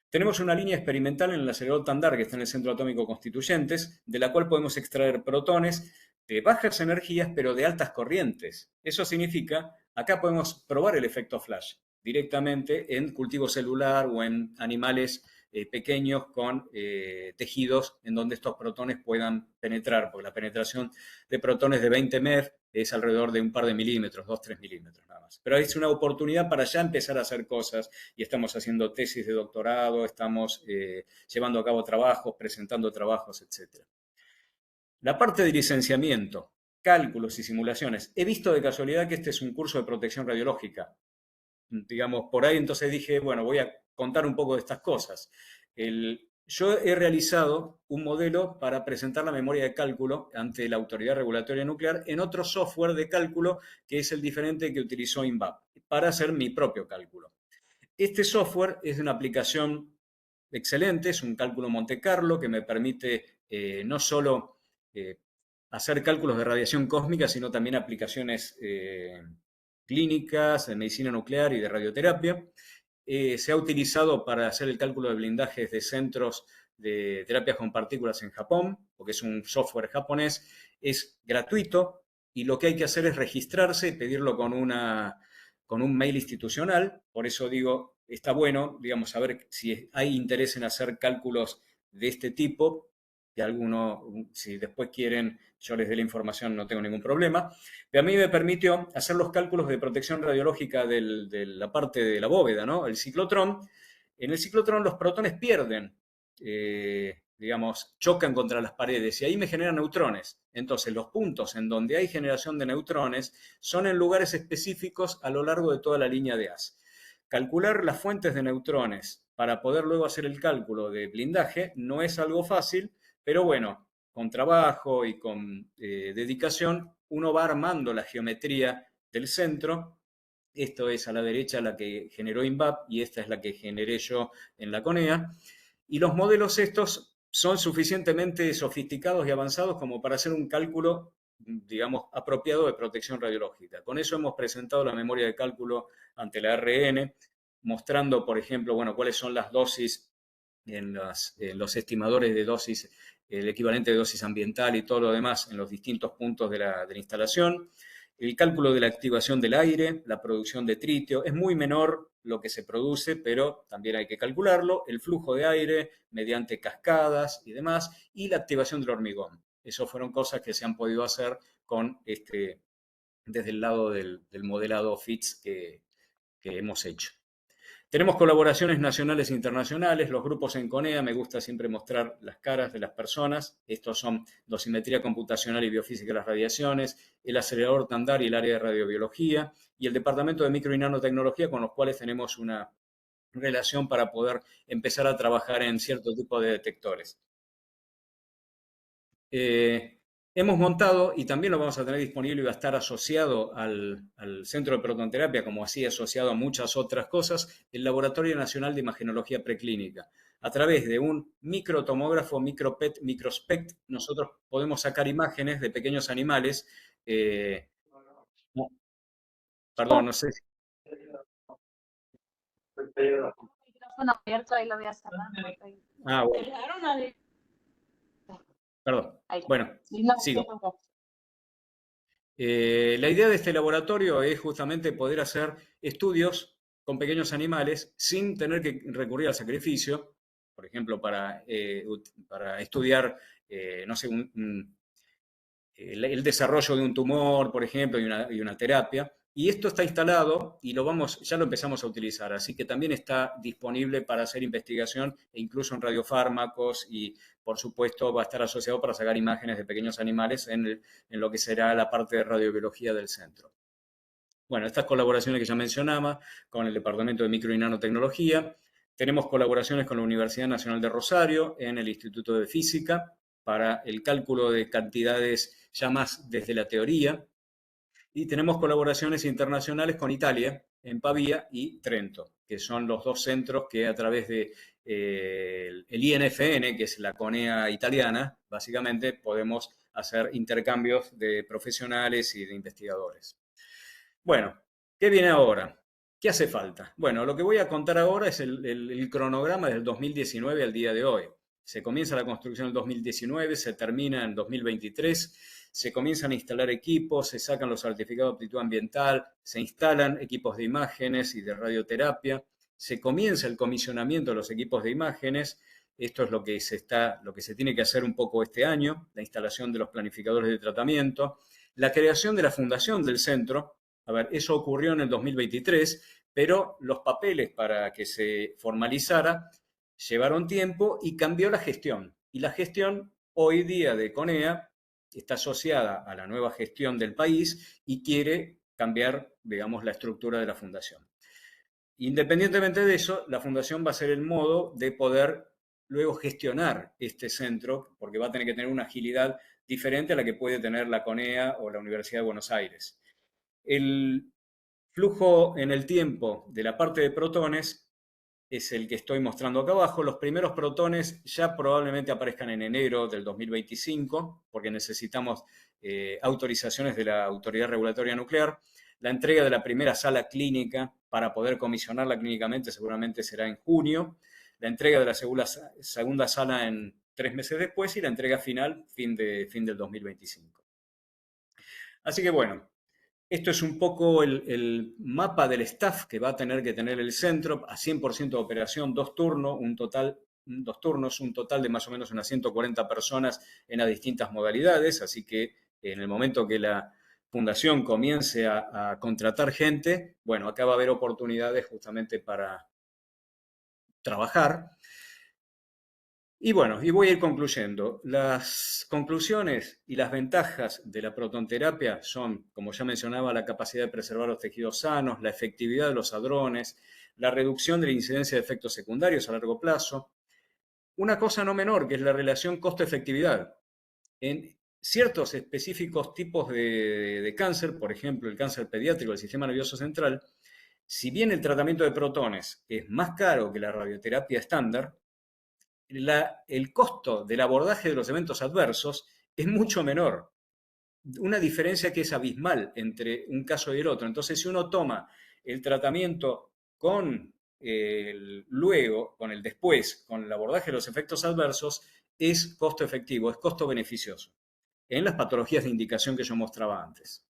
Tenemos una línea experimental en el acelerador Tandar, que está en el Centro Atómico Constituyentes, de la cual podemos extraer protones de bajas energías, pero de altas corrientes. Eso significa, acá podemos probar el efecto flash directamente en cultivo celular o en animales pequeños con tejidos en donde estos protones puedan penetrar, porque la penetración de protones de 20 MeV es alrededor de un par de milímetros, 2-3 milímetros nada más. Pero es una oportunidad para ya empezar a hacer cosas y estamos haciendo tesis de doctorado, estamos llevando a cabo trabajos, presentando trabajos, etc. La parte de licenciamiento, cálculos y simulaciones. He visto de casualidad que este es un curso de protección radiológica. Digamos, por ahí entonces dije, bueno, voy a contar un poco de estas cosas. Yo he realizado un modelo para presentar la memoria de cálculo ante la Autoridad Regulatoria Nuclear en otro software de cálculo que es el diferente que utilizó INVAP para hacer mi propio cálculo. Este software es de una aplicación excelente, es un cálculo Monte Carlo que me permite no solo hacer cálculos de radiación cósmica, sino también aplicaciones clínicas, de medicina nuclear y de radioterapia. Se ha utilizado para hacer el cálculo de blindajes de centros de terapias con partículas en Japón, porque es un software japonés, es gratuito y lo que hay que hacer es registrarse y pedirlo con con un mail institucional. Por eso digo, está bueno, digamos, saber si hay interés en hacer cálculos de este tipo, que alguno, si después quieren, yo les dé la información, no tengo ningún problema. Pero a mí me permitió hacer los cálculos de protección radiológica de la parte de la bóveda, ¿no? El ciclotrón. En el ciclotrón los protones pierden, digamos, chocan contra las paredes y ahí me generan neutrones. Entonces, los puntos en donde hay generación de neutrones son en lugares específicos a lo largo de toda la línea de haz. Calcular las fuentes de neutrones para poder luego hacer el cálculo de blindaje no es algo fácil, pero bueno, con trabajo y con dedicación, uno va armando la geometría del centro. Esto es a la derecha la que generó INVAP y esta es la que generé yo en la CONEA. Y los modelos estos son suficientemente sofisticados y avanzados como para hacer un cálculo, digamos, apropiado de protección radiológica. Con eso hemos presentado la memoria de cálculo ante la RN, mostrando, por ejemplo, bueno, cuáles son las dosis en los estimadores de dosis, el equivalente de dosis ambiental y todo lo demás en los distintos puntos de la instalación. El cálculo de la activación del aire, la producción de tritio, es muy menor lo que se produce, pero también hay que calcularlo, el flujo de aire mediante cascadas y demás, y la activación del hormigón. Eso fueron cosas que se han podido hacer con desde el lado del modelado FITS que hemos hecho. Tenemos colaboraciones nacionales e internacionales, los grupos en CONEA, me gusta siempre mostrar las caras de las personas. Estos son dosimetría computacional y biofísica de las radiaciones, el acelerador Tandar y el área de radiobiología, y el departamento de micro y nanotecnología, con los cuales tenemos una relación para poder empezar a trabajar en cierto tipo de detectores. Hemos montado, y también lo vamos a tener disponible y va a estar asociado al Centro de Protonterapia, como así asociado a muchas otras cosas, el Laboratorio Nacional de Imagenología Preclínica. A través de un microtomógrafo, micropet, microspect, nosotros podemos sacar imágenes de pequeños animales. Perdón, no sé si... El micrófono abierto, ahí lo voy a cerrar. Ah, bueno. Perdón. Bueno, sigo. La idea de este laboratorio es justamente poder hacer estudios con pequeños animales sin tener que recurrir al sacrificio, por ejemplo, para estudiar, no sé, el desarrollo de un tumor, por ejemplo, y una terapia. Y esto está instalado y ya lo empezamos a utilizar, así que también está disponible para hacer investigación e incluso en radiofármacos y, por supuesto, va a estar asociado para sacar imágenes de pequeños animales en lo que será la parte de radiobiología del centro. Bueno, estas colaboraciones que ya mencionaba con el Departamento de Micro y Nanotecnología. Tenemos colaboraciones con la Universidad Nacional de Rosario en el Instituto de Física para el cálculo de cantidades ya más desde la teoría. Y tenemos colaboraciones internacionales con Italia, en Pavía y Trento, que son los dos centros que a través de el INFN, que es la CONEA italiana, básicamente podemos hacer intercambios de profesionales y de investigadores. Bueno, ¿qué viene ahora? ¿Qué hace falta? Bueno, lo que voy a contar ahora es el cronograma del 2019 al día de hoy. Se comienza la construcción en 2019, se termina en 2023, se comienzan a instalar equipos, se sacan los certificados de aptitud ambiental, se instalan equipos de imágenes y de radioterapia, se comienza el comisionamiento de los equipos de imágenes. Esto es lo que se tiene que hacer un poco este año, la instalación de los planificadores de tratamiento, la creación de la fundación del centro. A ver, eso ocurrió en el 2023, pero los papeles para que se formalizara llevaron tiempo y cambió la gestión. Y la gestión hoy día de CONEA está asociada a la nueva gestión del país y quiere cambiar, digamos, la estructura de la fundación. Independientemente de eso, la fundación va a ser el modo de poder luego gestionar este centro, porque va a tener que tener una agilidad diferente a la que puede tener la CONEA o la Universidad de Buenos Aires. El flujo en el tiempo de la parte de protones es el que estoy mostrando acá abajo. Los primeros protones ya probablemente aparezcan en enero del 2025, porque necesitamos autorizaciones de la Autoridad Regulatoria Nuclear. La entrega de la primera sala clínica para poder comisionarla clínicamente seguramente será en junio. La entrega de la segunda sala en 3 meses después y la entrega final fin del 2025. Así que bueno, Esto es un poco el mapa del staff que va a tener que tener el centro a 100% de operación, dos turnos, un total de más o menos unas 140 personas en las distintas modalidades, así que en el momento que la fundación comience a contratar gente, bueno, acá va a haber oportunidades justamente para trabajar. Y bueno, y voy a ir concluyendo. Las conclusiones y las ventajas de la protonterapia son, como ya mencionaba, la capacidad de preservar los tejidos sanos, la efectividad de los hadrones, la reducción de la incidencia de efectos secundarios a largo plazo. Una cosa no menor, que es la relación costo-efectividad. En ciertos específicos tipos de cáncer, por ejemplo, el cáncer pediátrico del sistema nervioso central, si bien el tratamiento de protones es más caro que la radioterapia estándar, el costo del abordaje de los eventos adversos es mucho menor. Una diferencia que es abismal entre un caso y el otro. Entonces, si uno toma el tratamiento con el luego, con el después, con el abordaje de los efectos adversos, es costo efectivo, es costo beneficioso, en las patologías de indicación que yo mostraba antes.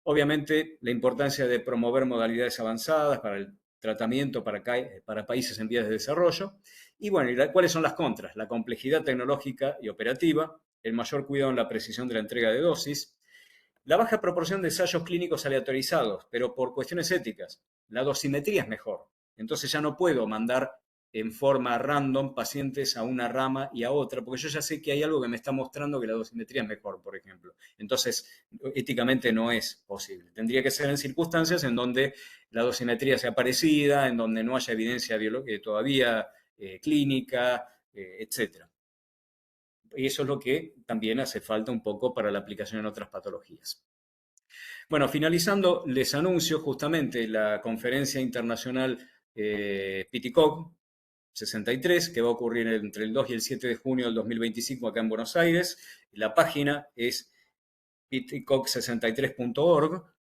Obviamente, la importancia de promover modalidades avanzadas para el tratamiento para países en vías de desarrollo. Y bueno, ¿cuáles son las contras? La complejidad tecnológica y operativa, el mayor cuidado en la precisión de la entrega de dosis, la baja proporción de ensayos clínicos aleatorizados, pero por cuestiones éticas. La dosimetría es mejor. Entonces ya no puedo mandar en forma random pacientes a una rama y a otra, porque yo ya sé que hay algo que me está mostrando que la dosimetría es mejor, por ejemplo. Entonces, éticamente no es posible. Tendría que ser en circunstancias en donde la dosimetría sea parecida, en donde no haya evidencia todavía clínica, etc. Y eso es lo que también hace falta un poco para la aplicación en otras patologías. Bueno, finalizando, les anuncio justamente la conferencia internacional PITICOG 63, que va a ocurrir entre el 2 y el 7 de junio del 2025 acá en Buenos Aires. La página es piticoc63.org.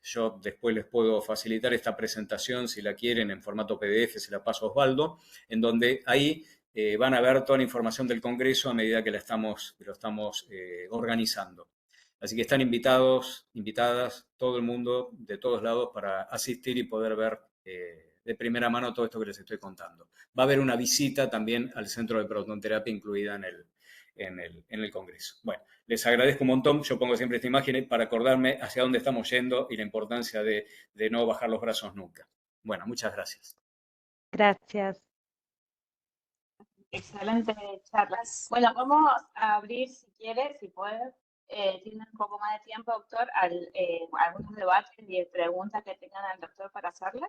Yo después les puedo facilitar esta presentación, si la quieren, en formato PDF, se la paso a Osvaldo, en donde ahí van a ver toda la información del Congreso a medida que lo estamos organizando. Así que están invitados, invitadas, todo el mundo, de todos lados, para asistir y poder ver de primera mano todo esto que les estoy contando. Va a haber una visita también al Centro de Protonterapia incluida en el Congreso. Bueno, les agradezco un montón. Yo pongo siempre esta imagen para acordarme hacia dónde estamos yendo y la importancia de no bajar los brazos nunca. Bueno, muchas gracias. Gracias. Excelente charla. Bueno, vamos a abrir, si quiere, si puede, tiene un poco más de tiempo, doctor, algunos debates y preguntas que tengan al doctor para hacerle.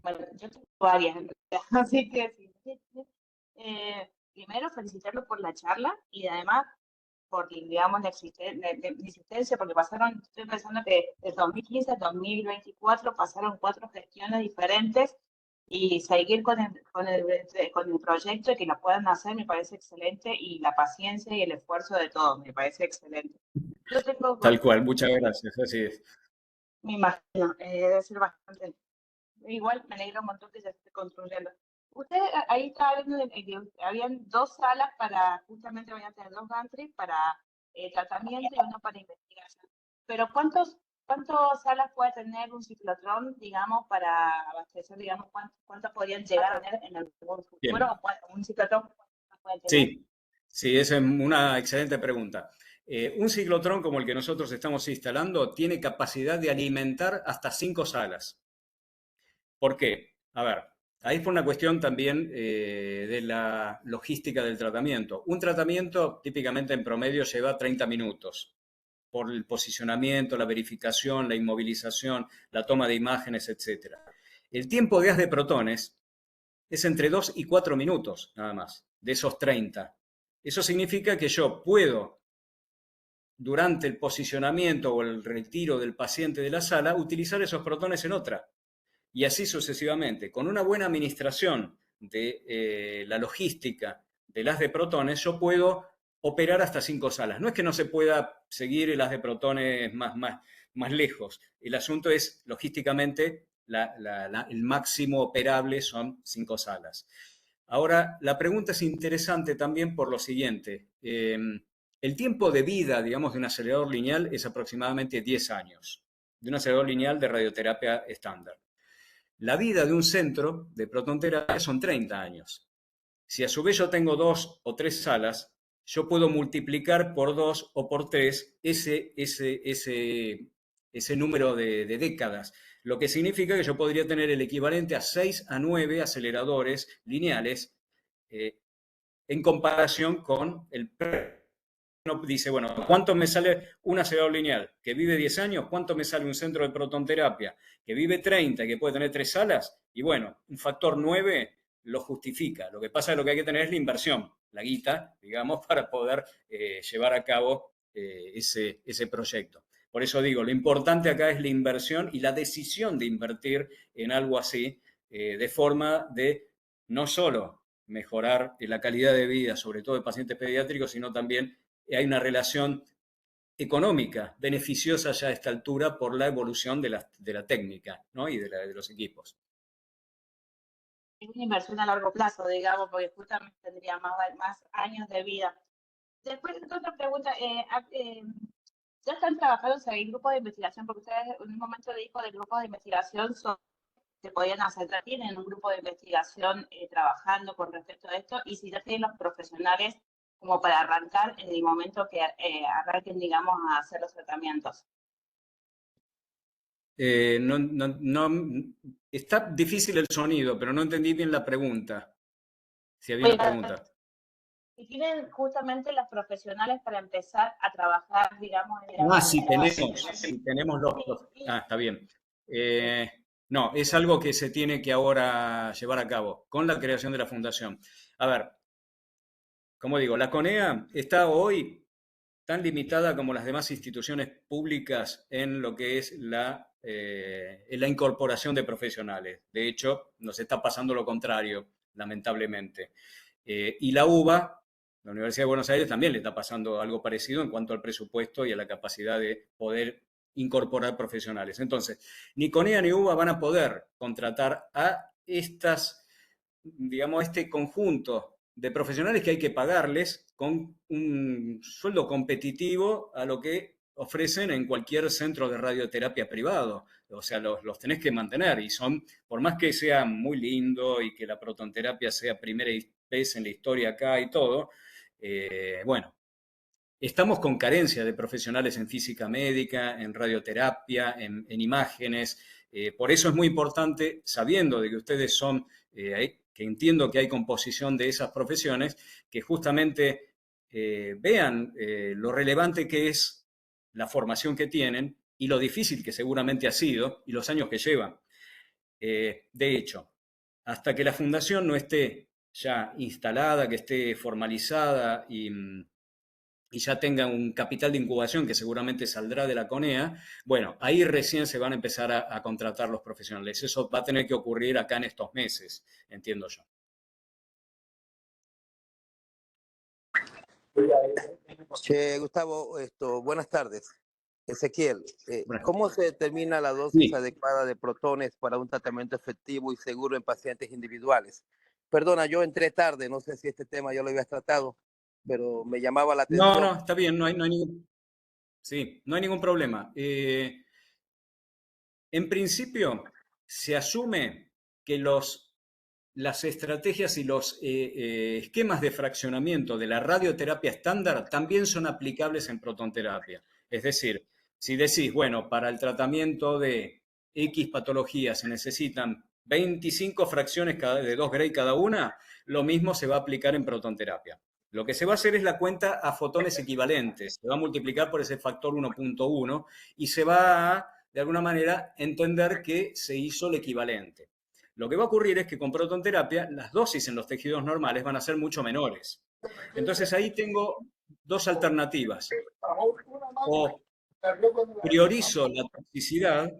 Bueno, yo tengo varias en realidad, así que sí. Primero, felicitarlo por la charla y además por, digamos, la existencia, porque estoy pensando que de 2015 a 2024 pasaron 4 gestiones diferentes y seguir con el proyecto y que lo puedan hacer me parece excelente y la paciencia y el esfuerzo de todos me parece excelente. Yo tengo, Tal cual, muchas gracias, así es. me imagino, debe ser bastante. Igual me alegra un montón que se esté construyendo. Usted ahí estaba viendo que habían 2 salas para, justamente van a tener 2 gantries para tratamiento y uno para investigación. Pero ¿cuántas salas puede tener un ciclotrón, digamos, para abastecer, digamos, cuántas podrían llegar a tener en algún futuro? ¿O un ciclotrón puede tener? Sí, esa es una excelente pregunta. Un ciclotrón como el que nosotros estamos instalando tiene capacidad de alimentar hasta 5 salas. ¿Por qué? A ver, ahí fue una cuestión también de la logística del tratamiento. Un tratamiento típicamente en promedio lleva 30 minutos por el posicionamiento, la verificación, la inmovilización, la toma de imágenes, etc. El tiempo de haz de protones es entre 2 y 4 minutos, nada más, de esos 30. Eso significa que yo puedo, durante el posicionamiento o el retiro del paciente de la sala, utilizar esos protones en otra. Y así sucesivamente. Con una buena administración de la logística del haz de protones, yo puedo operar hasta 5 salas. No es que no se pueda seguir el haz de protones más lejos. El asunto es, logísticamente, el máximo operable son 5 salas. Ahora, la pregunta es interesante también por lo siguiente. el tiempo de vida, digamos, de un acelerador lineal es aproximadamente 10 años, de un acelerador lineal de radioterapia estándar. La vida de un centro de protonterapia son 30 años. Si a su vez yo tengo 2 o 3 salas, yo puedo multiplicar por 2 o por 3 ese número de décadas, lo que significa que yo podría tener el equivalente a 6 a 9 aceleradores lineales en comparación con el uno dice, bueno, ¿cuánto me sale un acelerador lineal que vive 10 años? ¿Cuánto me sale un centro de protonterapia que vive 30 y que puede tener 3 salas? Y bueno, un factor 9 lo justifica. Lo que pasa es que lo que hay que tener es la inversión, la guita, digamos, para poder llevar a cabo ese proyecto. Por eso digo, lo importante acá es la inversión y la decisión de invertir en algo así, de forma de no solo mejorar la calidad de vida, sobre todo de pacientes pediátricos, sino también hay una relación económica beneficiosa ya a esta altura por la evolución de la técnica, ¿no? Y de los equipos. Es una inversión a largo plazo, digamos, porque justamente tendría más años de vida. Después, otra pregunta, ¿ya están trabajando en grupos de investigación? Porque ustedes en un momento dijo de grupos de investigación se podían acercar, tienen un grupo de investigación trabajando con respecto a esto, y si ya tienen los profesionales como para arrancar en el momento que arranquen, digamos, a hacer los tratamientos. Está difícil el sonido, pero no entendí bien la pregunta. Si había una pregunta. Si tienen justamente los profesionales para empezar a trabajar, digamos, en si tenemos los... está bien. No, es algo que se tiene que ahora llevar a cabo con la creación de la fundación. A ver, como digo, la CONEA está hoy tan limitada como las demás instituciones públicas en lo que es la incorporación de profesionales. De hecho, nos está pasando lo contrario, lamentablemente. Y la UBA, la Universidad de Buenos Aires, también le está pasando algo parecido en cuanto al presupuesto y a la capacidad de poder incorporar profesionales. Entonces, ni CONEA ni UBA van a poder contratar a este conjunto de profesionales que hay que pagarles con un sueldo competitivo a lo que ofrecen en cualquier centro de radioterapia privado. O sea, los tenés que mantener y son, por más que sea muy lindo y que la protonterapia sea primera vez en la historia acá y todo, bueno, estamos con carencia de profesionales en física médica, en radioterapia, en imágenes. Por eso es muy importante, sabiendo de que ustedes son, que entiendo que hay composición de esas profesiones, que justamente vean lo relevante que es la formación que tienen y lo difícil que seguramente ha sido y los años que llevan. De hecho, hasta que la fundación no esté ya instalada, que esté formalizada y ya tenga un capital de incubación que seguramente saldrá de la CONEA, bueno, ahí recién se van a empezar a contratar los profesionales. Eso va a tener que ocurrir acá en estos meses, entiendo yo. Gustavo, buenas tardes. Ezequiel, ¿cómo se determina la dosis adecuada de protones para un tratamiento efectivo y seguro en pacientes individuales? Perdona, yo entré tarde, no sé si este tema ya lo habías tratado, pero me llamaba la atención. No, está bien, no hay ningún problema. En principio, se asume que las estrategias y los esquemas de fraccionamiento de la radioterapia estándar también son aplicables en protonterapia. Es decir, si decís, bueno, para el tratamiento de X patologías se necesitan 25 fracciones de 2 Gray cada una, lo mismo se va a aplicar en protonterapia. Lo que se va a hacer es la cuenta a fotones equivalentes. Se va a multiplicar por ese factor 1.1 y se va a, de alguna manera, entender que se hizo el equivalente. Lo que va a ocurrir es que con protonterapia las dosis en los tejidos normales van a ser mucho menores. Entonces ahí tengo dos alternativas. O priorizo la toxicidad,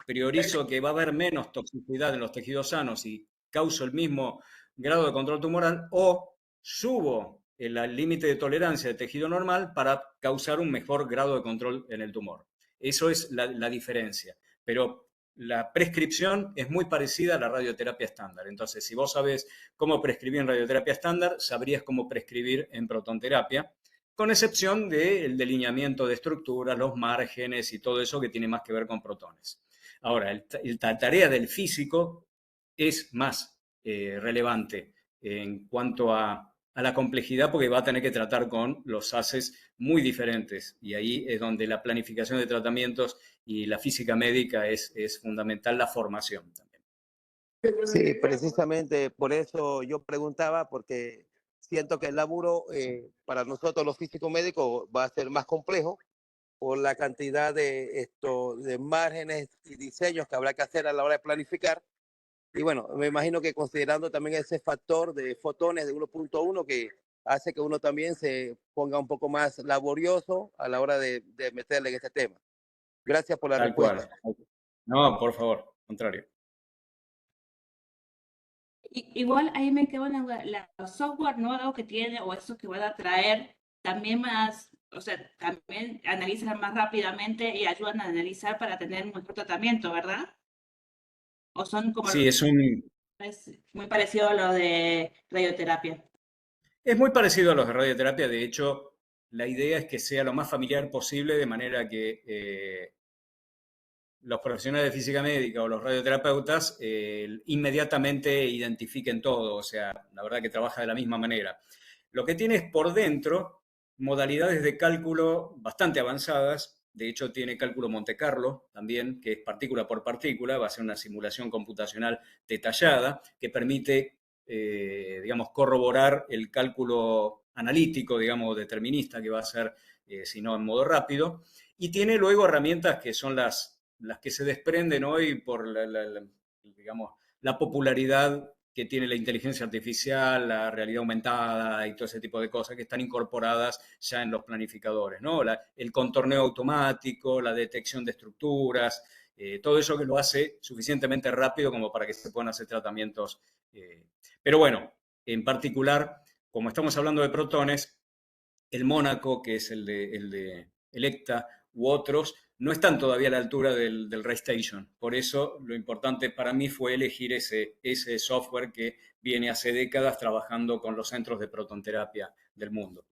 priorizo que va a haber menos toxicidad en los tejidos sanos y causo el mismo grado de control tumoral, o subo el límite de tolerancia de tejido normal para causar un mejor grado de control en el tumor. Eso es la diferencia. Pero la prescripción es muy parecida a la radioterapia estándar. Entonces, si vos sabés cómo prescribir en radioterapia estándar, sabrías cómo prescribir en protonterapia, con excepción del delineamiento de estructuras, los márgenes y todo eso que tiene más que ver con protones. Ahora, la tarea del físico es más relevante en cuanto a la complejidad, porque va a tener que tratar con los haces muy diferentes, y ahí es donde la planificación de tratamientos y la física médica es fundamental, la formación también. Sí, precisamente por eso yo preguntaba, porque siento que el laburo para nosotros los físicos médicos va a ser más complejo por la cantidad de márgenes y diseños que habrá que hacer a la hora de planificar. Y bueno, me imagino que considerando también ese factor de fotones de 1.1 que hace que uno también se ponga un poco más laborioso a la hora de meterle en este tema. Gracias por la Tal respuesta. cual. No, por favor, contrario. Igual ahí me quedo los software nuevos que tiene o eso que van a traer también más, o sea, también analizan más rápidamente y ayudan a analizar para tener un mejor tratamiento, ¿verdad? O son como Sí, es muy parecido a lo de radioterapia. Es muy parecido a los de radioterapia. De hecho, la idea es que sea lo más familiar posible, de manera que los profesionales de física médica o los radioterapeutas inmediatamente identifiquen todo. O sea, la verdad que trabaja de la misma manera. Lo que tiene es por dentro modalidades de cálculo bastante avanzadas. De hecho, tiene cálculo Monte Carlo también, que es partícula por partícula. Va a ser una simulación computacional detallada que permite, digamos, corroborar el cálculo analítico, digamos, determinista, que va a ser, si no, en modo rápido. Y tiene luego herramientas que son las que se desprenden hoy por digamos, la popularidad que tiene la inteligencia artificial, la realidad aumentada y todo ese tipo de cosas que están incorporadas ya en los planificadores, ¿no? El contorneo automático, la detección de estructuras, todo eso que lo hace suficientemente rápido como para que se puedan hacer tratamientos. Pero bueno, en particular, como estamos hablando de protones, el Mónaco, que es el de Electa, u otros, no están todavía a la altura del RayStation. Por eso lo importante para mí fue elegir ese software que viene hace décadas trabajando con los centros de protonterapia del mundo.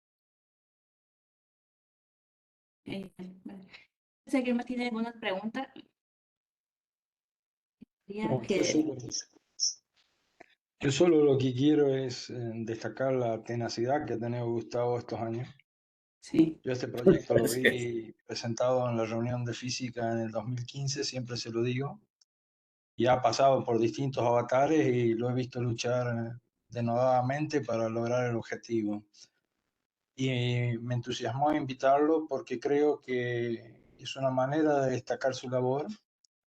¿Sé que más tiene alguna pregunta? No, yo solo lo que quiero es destacar la tenacidad que ha tenido Gustavo estos años. Sí. Yo este proyecto lo vi presentado en la reunión de física en el 2015, siempre se lo digo, y ha pasado por distintos avatares y lo he visto luchar denodadamente para lograr el objetivo. Y me entusiasmó invitarlo porque creo que es una manera de destacar su labor,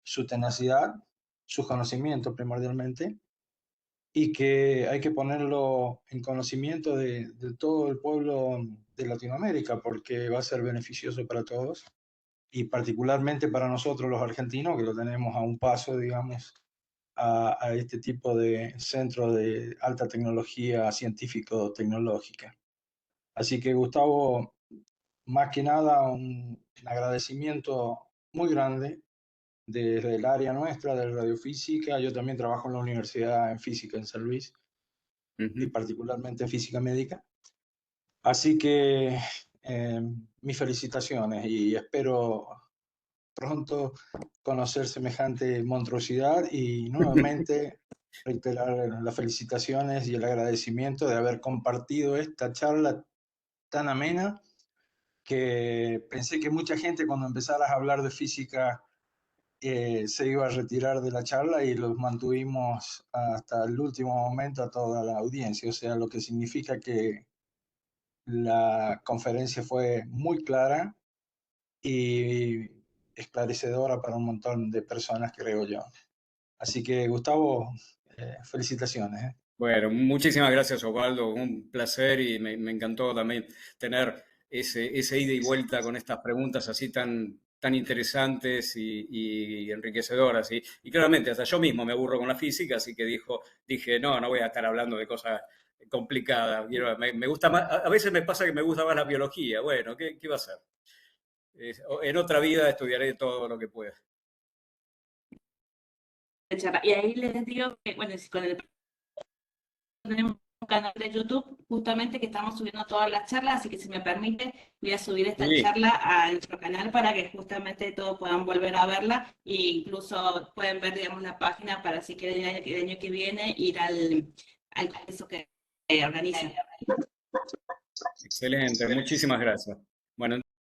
su tenacidad, sus conocimientos primordialmente, y que hay que ponerlo en conocimiento de todo el pueblo de Latinoamérica, porque va a ser beneficioso para todos, y particularmente para nosotros los argentinos, que lo tenemos a un paso, digamos, a este tipo de centro de alta tecnología científico-tecnológica. Así que, Gustavo, más que nada, un agradecimiento muy grande desde el área nuestra de radiofísica. Yo también trabajo en la Universidad en Física en San Luis, y particularmente en física médica. Así que mis felicitaciones y espero pronto conocer semejante monstruosidad y nuevamente reiterar las felicitaciones y el agradecimiento de haber compartido esta charla tan amena, que pensé que mucha gente cuando empezaras a hablar de física se iba a retirar de la charla, y los mantuvimos hasta el último momento a toda la audiencia, o sea, lo que significa que la conferencia fue muy clara y esclarecedora para un montón de personas, creo yo. Así que, Gustavo, felicitaciones. Bueno, muchísimas gracias, Osvaldo. Un placer, y me encantó también tener ese ida y vuelta con estas preguntas así tan interesantes y enriquecedoras. Y claramente, hasta yo mismo me aburro con la física, así que dije, no voy a estar hablando de cosas complicadas. Me gusta más, a veces me pasa que me gusta más la biología. Bueno, ¿qué va a ser? En otra vida estudiaré todo lo que pueda. Y ahí les digo que, bueno, si con el tenemos canal de YouTube justamente que estamos subiendo todas las charlas, así que si me permite voy a subir esta Sí. charla a nuestro canal para que justamente todos puedan volver a verla e incluso pueden ver, digamos, la página para si quieren el año que viene ir al congreso que organizan. Excelente, muchísimas gracias.